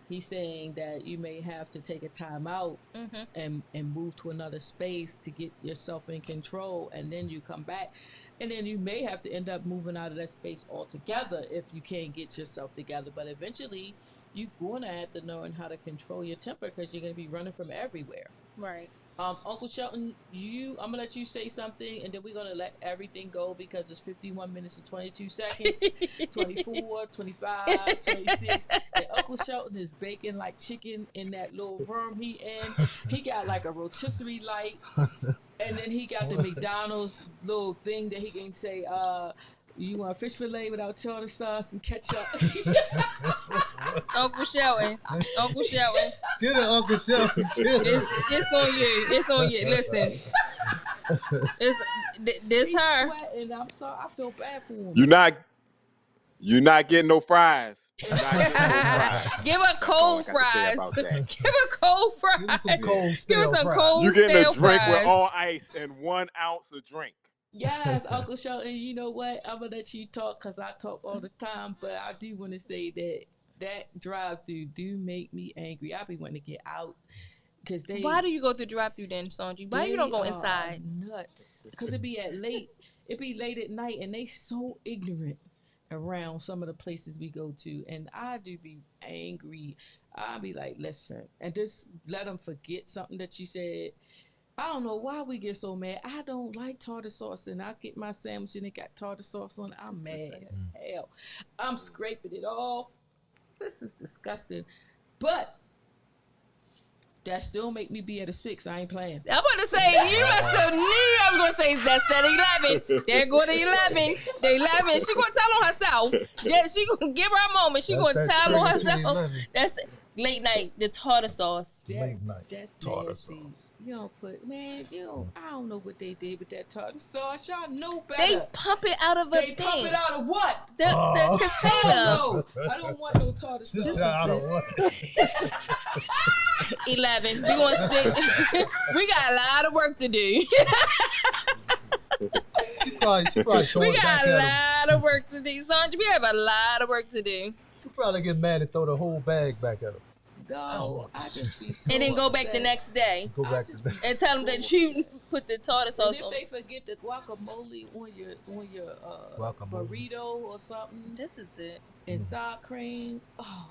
He's saying that you may have to take a time out and move to another space to get yourself in control, and then you come back, and then you may have to end up moving out of that space altogether if you can't get yourself together. But eventually you're going to have to learn how to control your temper, because you're going to be running from everywhere. Right. Uncle Shelton, I'm gonna let you say something, and then we're gonna let everything go, because it's 51 minutes and 22 seconds, 24, 25, 26, and Uncle Shelton is baking like chicken in that little room he in. He got like a rotisserie light, and then he got the McDonald's little thing that he can say, you want fish fillet without tartar sauce and ketchup? Uncle Shelton. Get it, Uncle Shelton. It's on you. It's on you. Listen. This He's her. sweating. I'm sorry. I feel bad for him. You're not getting no fries. You're not getting no fries. Give her cold fries. Give her cold fries. Give her some cold Give her some fries. cold You're getting a stale drink fries. with all ice and 1 ounce of drink. Yes, Uncle Shelton, you know what? I'm going to let you talk, because I talk all the time, but I do want to say that drive-through do make me angry. I be wanting to get out. Why do you go through drive-through then, Sonji? Why you don't go inside? Nuts. Because it be late at night, and they so ignorant around some of the places we go to, and I do be angry. I be like, listen, and just let them forget something that you said. I don't know why we get so mad. I don't like tartar sauce, and I get my sandwich and it got tartar sauce on it. I'm mad as hell. I'm scraping it off. This is disgusting. But that still make me be at a 6. I ain't playing. I'm about to say, you must have knew I was going to say that's that 11. There go the 11. The 11. She going to tell on herself. Yeah, she going to give her a moment. She going to tell on herself. That's late night, the tartar sauce. Late night. That's tartar nasty. sauce. You don't put, man, I don't know what they did with that tartar sauce. Y'all know better. They pump it out of a thing. They pump it out of what? The container. No, I don't want no tartar sauce. This out of what? 11. We going to stick. We got a lot of work to do. She probably throw We it back got a at him. lot of work to do. Sonji, we have a lot of work to do. She probably get mad and throw the whole bag back at him. No, I just be so And then go back the upset. next day Go back to bed. and tell them that you put the tartar And sauce if on. they forget the guacamole on your Guacamole. burrito or something This is it. and sour cream,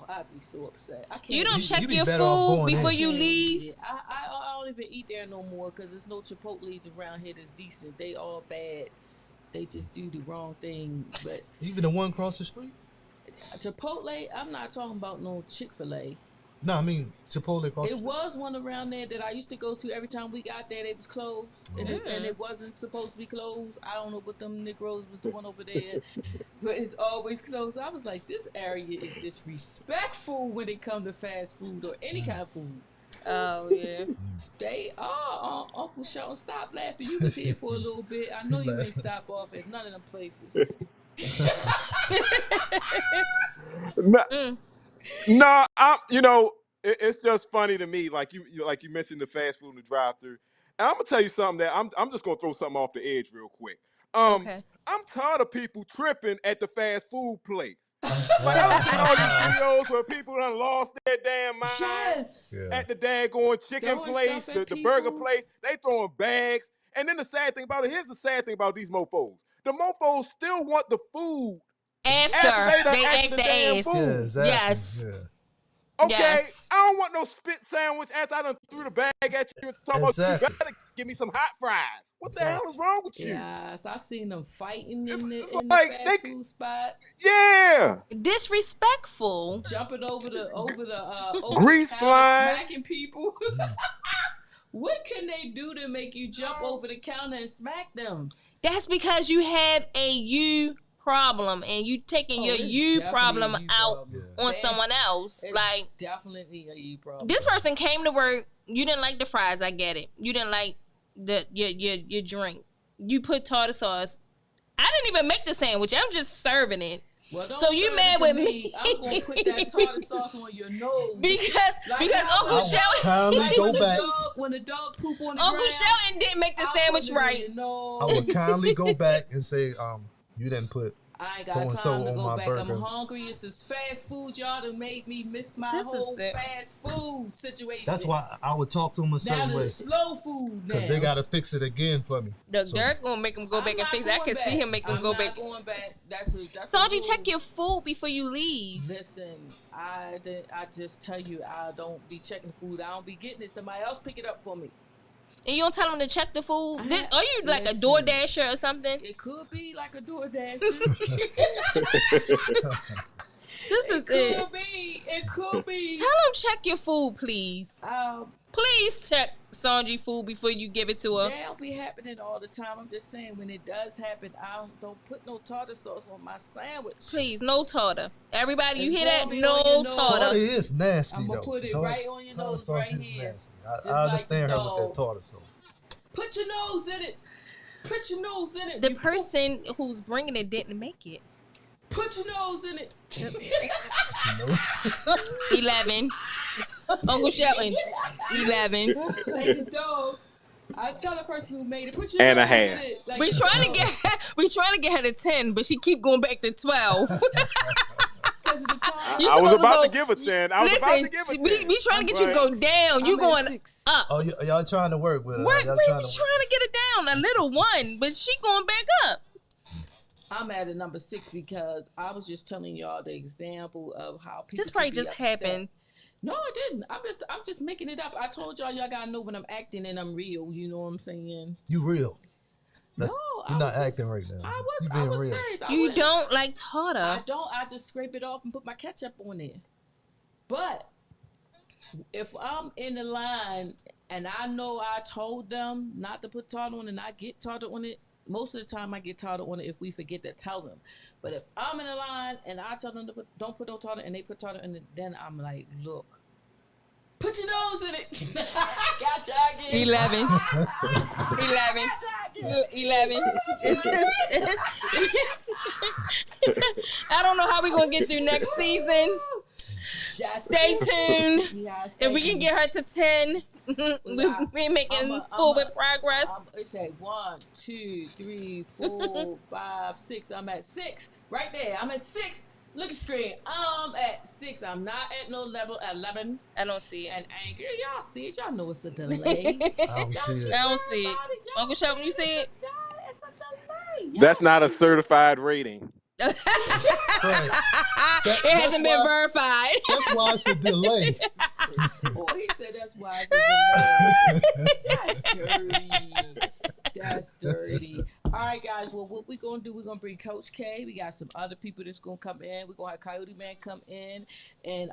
I'd be so upset. I can't. You don't You check be your better off food going before in. you leave. I don't even eat there no more, because there's no Chipotle's around here that's decent. They all bad. They just do the wrong thing. But Even the one across the street? Chipotle, I'm not talking about no Chick-fil-A. No, I mean Chipotle across the It street. was one around there that I used to go to every time we got there. They was closed, and it wasn't supposed to be closed. I don't know what them Negroes was doing over there, but it's always closed. I was like, this area is disrespectful when it comes to fast food or any kind of food. Oh, yeah. They are. Uncle Shelton, stop laughing. You was here for a little bit. I know you ain't stop off at none of them places. No, it's just funny to me. Like you mentioned the fast food and the drive-through. And I'm gonna tell you something that I'm just gonna throw something off the edge real quick. Okay. I'm tired of people tripping at the fast food place. Like, I done seen all these videos where people done lost their damn mind. Yes. Yeah. At the daggone chicken Throwing place, stuff at the burger people. place, they throwing bags. And then the sad thing about it, here's the sad thing about these mofos. The mofos still want the food After done they ate act the the damn ass. food. Yeah, exactly. Yes. Yeah. Okay, Yes. I don't want no spit sandwich after I done threw the bag at you and talk about Exactly. you better give me some hot fries. What the hell is wrong with you? Yes, I seen them fighting It's- in the, it's in like the they- fast food spot, Yeah. Disrespectful. jumping over the Grease counter, flying. smacking people. What can they do to make you jump over the counter and smack them? That's because you have a you problem and you taking your it's you definitely problem a you out problem. on Damn. someone else. It's Like, definitely a you problem. this person came to work. You didn't like the fries. I get it. You didn't like your drink. You put tartar sauce. I didn't even make the sandwich. I'm just serving it. Well, don't So you serve mad it to with me? I'm gonna put that tartar sauce on your nose. Because Like how Uncle I when- Shelton kindly like go when the back. when the dog poop on the Uncle ground, Shelton didn't make the I sandwich put it on right. your nose. I would kindly go back and say, you didn't put I ain't got so-and-so time to on go my back. burger. I'm hungry. It's this fast food y'all done made me miss my This is whole it. fast food situation. That's why I would talk to them a now certain the way. slow food now. Because they got to fix it again for me. The So- Dirk gonna make him go I'm back and not fix it. I going can back. see him make him I'm go not back. going back. That's a Sonji, rule. check your food before you leave. Listen, I just tell you, I don't be checking food. I don't be getting it. Somebody else pick it up for me. And you don't tell them to check the food. I This, have- are you like listen. a DoorDasher or something? It could be like a DoorDash. This is It it. could be. It could be. Tell them check your food, please. Please check Sonji food before you give it to her. That don't be happening all the time. I'm just saying, when it does happen, I don't put no tartar sauce on my sandwich. Please, no tartar. Everybody, you It's hear that? gonna be No on your nose. Tartar tartar. is nasty, I'ma though. put it Tartar- right on your tartar nose sauce right is here. nasty. Just I understand like her with that the tartar sauce. Put your nose in it. Put your nose in it. The You person who's bringing it didn't make it. Put your nose in it. You know? 11. Uncle Shelton. 11. Like the dog. I tell the person who made it. Put your And nose a in half. it. Like We the trying dog. to get her to 10, but she keep going back to 12. 'Cause of the time. You I was supposed to about go- to give a 10. I was about to Listen, give a 10. we trying to get you to go down. You I'm at going 6. up. Oh, y'all trying to work with her. We're Y'all trying to get it down a little one, but she going back up. I'm at a number 6 because I was just telling y'all the example of how people. This probably can be just upset. happened. No, it didn't. I'm just making it up. I told y'all gotta know when I'm acting and I'm real. You know what I'm saying? You real. No, You're I not was just- acting right now. I You was being real. serious. I You wouldn't- don't like I tartar. don't. I just scrape it off and put my ketchup on it. But if I'm in the line and I know I told them not to put tartar on it and I get tartar on it, most of the time I get tartar on it if we forget to tell them. But if I'm in the line and I tell them to don't put no tartar and they put tartar in it, then I'm like, look, put your nose in it. Gotcha again. 11. 11. 11. It's just, I don't know how we're going to get through next season. Yes. Stay tuned. Yeah, stay If we can tuned. get her to 10, we're making forward progress. It's like 1, 2, 3, 4, 5, 6. I'm at 6. Right there. I'm at 6. Look at the screen. I'm at 6. I'm not at no level 11 I don't see it. and angry. Y'all see it. Y'all know it's a delay. I don't see it. I don't see it. Uncle Shelton, you see it? Y'all, it's a delay. That's not a certified rating. Right. It hasn't been verified. That's why it's a delay. Oh, he said that's why it's a delay. That's dirty. That's dirty. All right, guys. Well, what we're going to do, we're going to bring Coach K. We got some other people that's going to come in. We're going to have Coyote Man come in. And,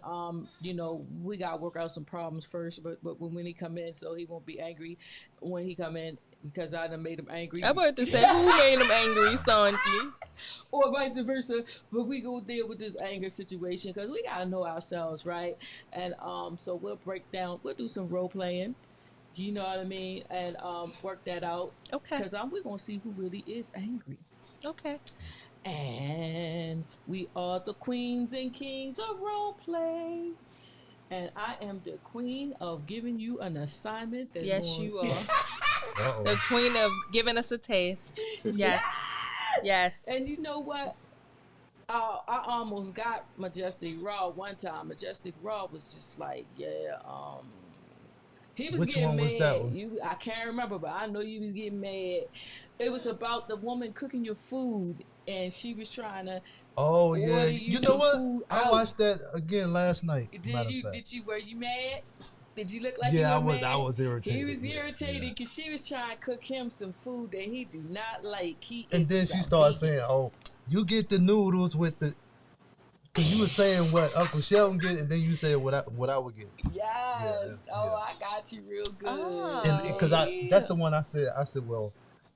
you know, we got to work out some problems first. But when he come in, so he won't be angry when he come in because I done made him angry. I'm about to say, who made him angry, Sonji? Or vice versa. But we going to deal with this anger situation because we got to know ourselves, right? And so we'll break down. We'll do some role playing. You know what I mean? And work that out. Okay. Because we're going to see who really is angry. Okay. And we are the queens and kings of role play. And I am the queen of giving you an assignment. That's Yes, going- you are. Uh-oh. The queen of giving us a taste. Yes. Yes. And you know what? I almost got Majestic Raw one time. Majestic Raw was just like, he was Which getting one mad. was that one? I can't remember, but I know you was getting mad. It was about the woman cooking your food, and she was trying to. Oh yeah, order you know some what? food I out. watched that again last night. Matter of fact. Did you? Were you mad? Did you look like Yeah, you were mad? I was irritated. He was Yeah, irritated yeah. because she was trying to cook him some food that he do not like. And then she started saying, "Oh, you get the noodles with the," because you were saying what Uncle Shelton get, and then you said what I would get. Yes. Yeah. I got you real good. Oh. And because that's the one I said, well,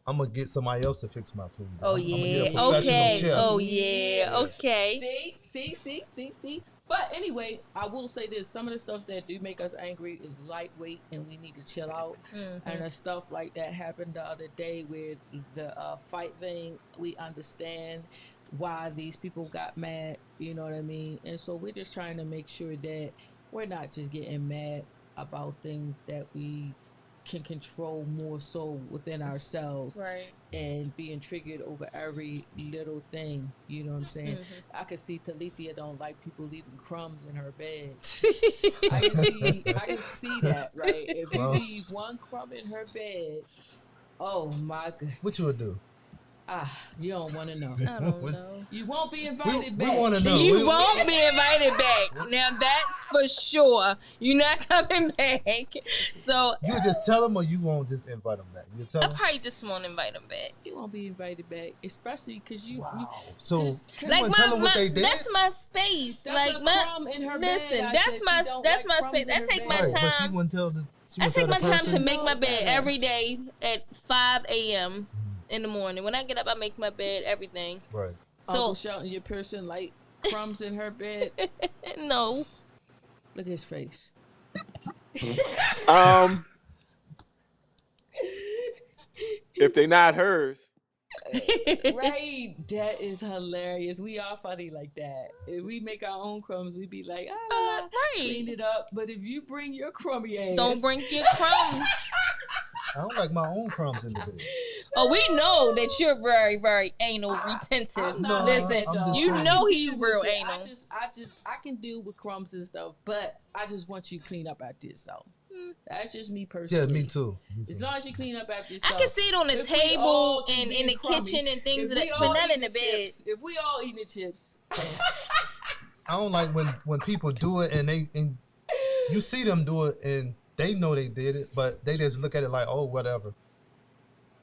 I'm gonna get somebody else to fix my food. Oh I'm gonna yeah. get a professional Okay. chef. Oh yeah. Okay. See. But anyway, I will say this: some of the stuff that do make us angry is lightweight, and we need to chill out. And the stuff like that happened the other day with the fight thing. We understand why these people got mad. You know what I mean? And so we're just trying to make sure that we're not just getting mad about things that we can control more so within ourselves, Right. and being triggered over every little thing. You know what I'm saying? I can see Talithia don't like people leaving crumbs in her bed. I can see that, right? If you leave one crumb in her bed, oh my goodness. What you would do? You don't want to know. I don't know. You won't be invited We back. want to know. You won't be invited back. Now that's for sure. You're not coming back. So You just tell them, or you won't just invite them back. You tell I them. probably just won't invite them back. You won't be invited back, especially because you. Wow. So you Like wouldn't tell them what they did. that's my space. That's like a my crumb in her listen, bed. I that's said my she don't that's like my crumbs space. in I her take bed. my Right, but she time. wouldn't tell the. I take my time to make my bed No. every day at 5 a.m. in the morning. When I get up, I make my bed, everything. Right. Uncle So Shelton, your person like crumbs in her bed. no, Look at his face. If they not hers, Right, that is hilarious. We are funny like that. If we make our own crumbs, we be like, clean right. it up. But if you bring your crummy ass, Don't bring your crumbs. I don't like my own crumbs in the bed. Oh, we know that you're very, very anal retentive. I'm not Listen, I'm just you saying. know he's real Listen, anal. I can deal with crumbs and stuff, but I just want you to clean up after yourself. That's just me Yeah, personally. me too. As long as you clean up after yourself. I can see it on the If we all table just and in being the crummy, kitchen and things if like we that, all but not in the eating bed. chips, if we all eating chips, I don't like when people do it and you see them do it and they know they did it, but they just look at it like, oh, whatever,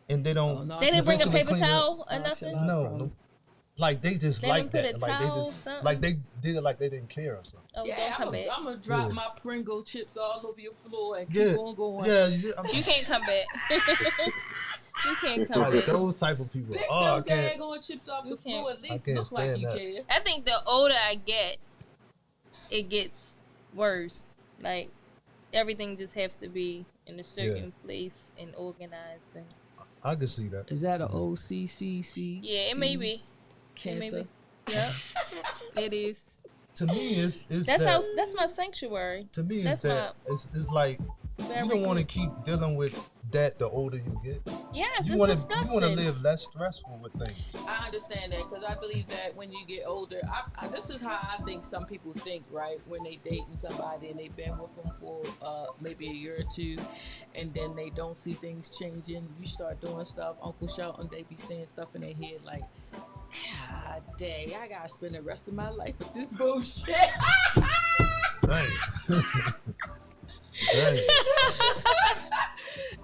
and they don't. no, They didn't bring a eventually paper clean it up. towel or No, nothing. shut up. No, like they just They like didn't put that. a Like they towel, just something? like they did it like they didn't care or something. Oh, yeah, don't come back. I'm gonna drop Yeah. my Pringle chips all over your floor and Yeah, keep on going. yeah. You can't come back. You can't come Like back. those type of people. Pick Oh, I them can't. daggone chips off You the floor. can't- At least can't look like stand you that. care. I think the older I get, it gets worse. Like everything just have to be in a certain place and organized. And I can see that. Is that an OCCC? yeah, it may be. It may Cancer. be. Yep, it is. To me, it's That's that. how. That's my sanctuary. To me, that's it's that. It's like Very you don't want to good. keep dealing with that the older you get. Yes, You it's want to disgusting. live less stressful with things. I understand that because I believe that when you get older, this is how I think some people think, right? When they dating somebody and they've been with them for maybe a year or two, and then they don't see things changing, you start doing stuff. Uncle Shelton, they be saying stuff in their head like, God dang, I gotta spend the rest of my life with this bullshit. Same. Same.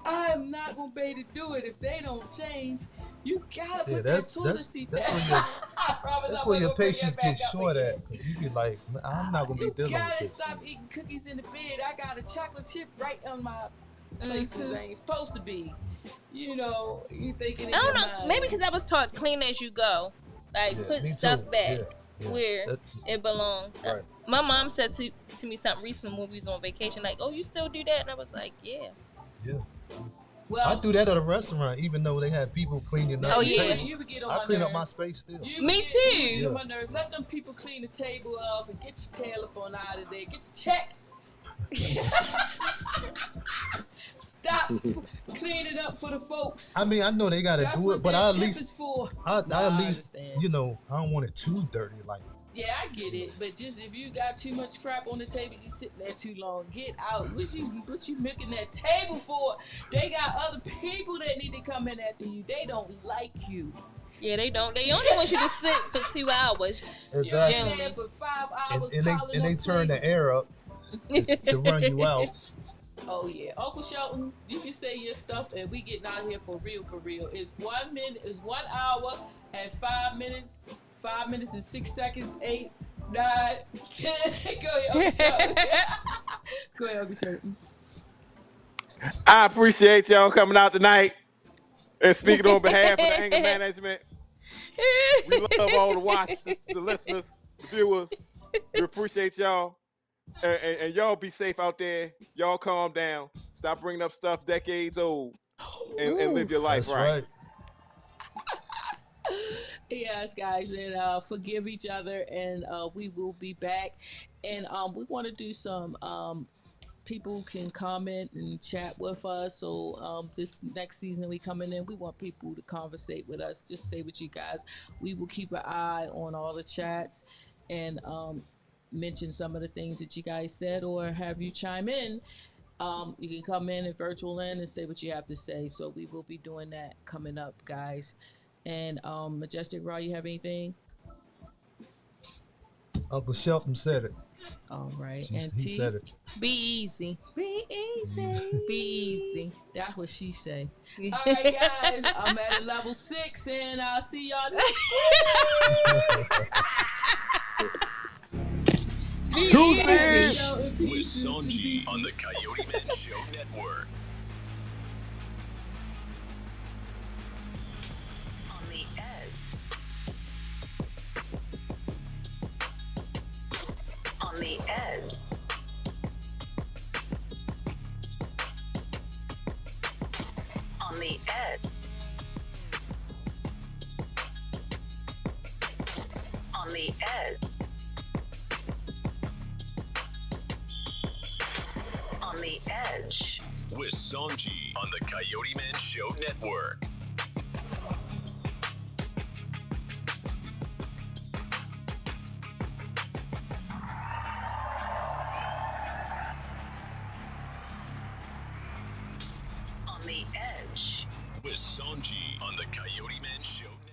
I am not gonna be able to do it if they don't change. You gotta Yeah, put that's that toilet seat that's down. where your I promise that's I where wasn't your gonna bring patience that back gets up short again. at. 'Cause you be like, I'm not gonna be You dealing with gotta this. stop eating cookies in the bed. I got a chocolate chip right on my places I ain't supposed to be. You know, you thinking. I don't know. Maybe because I was taught clean as you go. Like Yeah, put me stuff too. back Yeah, where That's- it belongs. Right. My mom said to me something recently when we was on vacation, like, "Oh, you still do that?" And I was like, "Yeah." yeah. Well, I do that at a restaurant, even though they have people cleaning up Oh, the yeah. table. You would get on I my clean nerves. up my space still. You Me get- too. You get on my nerves. Let them people clean the table off and get your tail up on out of there. Get the check. Stop cleaning clean it up for the folks. I mean, I know they gotta That's do what it, but that I at tip least, is for. I Nah, at least, understand. you know, I don't want it too dirty. Like, Yeah, I get it, but just if you got too much crap on the table, you sitting there too long. Get out. What you making that table for? They got other people that need to come in after you. They don't like you. Yeah, they don't. They only want you to sit for 2 hours. exactly. You're in there for 5 hours. And they turn the plates. air up to run you out. Oh yeah, Uncle Shelton, you can say your stuff, and we getting out here for real, for real. It's 1 minute, it's 1 hour and 5 minutes. 5 minutes and 6 seconds. 8, 9, 10. Go ahead, Uncle Shelton. Go ahead, Uncle Shelton. I appreciate y'all coming out tonight and speaking on behalf of the anger management. We love all the watchers, the listeners, the viewers. We appreciate y'all. And y'all be safe out there. Y'all calm down. Stop bringing up stuff decades old and live your life That's right. Yes, guys, and forgive each other, and we will be back. And we want to do some people can comment and chat with us. So this next season we coming in, we want people to conversate with us. Just say with you guys. We will keep an eye on all the chats and mention some of the things that you guys said, or have you chime in. You can come in and virtual in and say what you have to say. So we will be doing that coming up, guys. And Majestic Raw, you have anything? Uncle Shelton said it. All right. He And T? said it. Be easy. Be easy. Be easy. That's what she say. All right, guys. I'm at a level 6, and I'll see y'all next week. Deuces. With Sonji on the Coyote Man Show Network. On the edge. On the edge. On the edge. On the edge. On the edge. With Sonji on the Coyote Man Show Network. On the edge. With Sonji on the Coyote Man Show Network.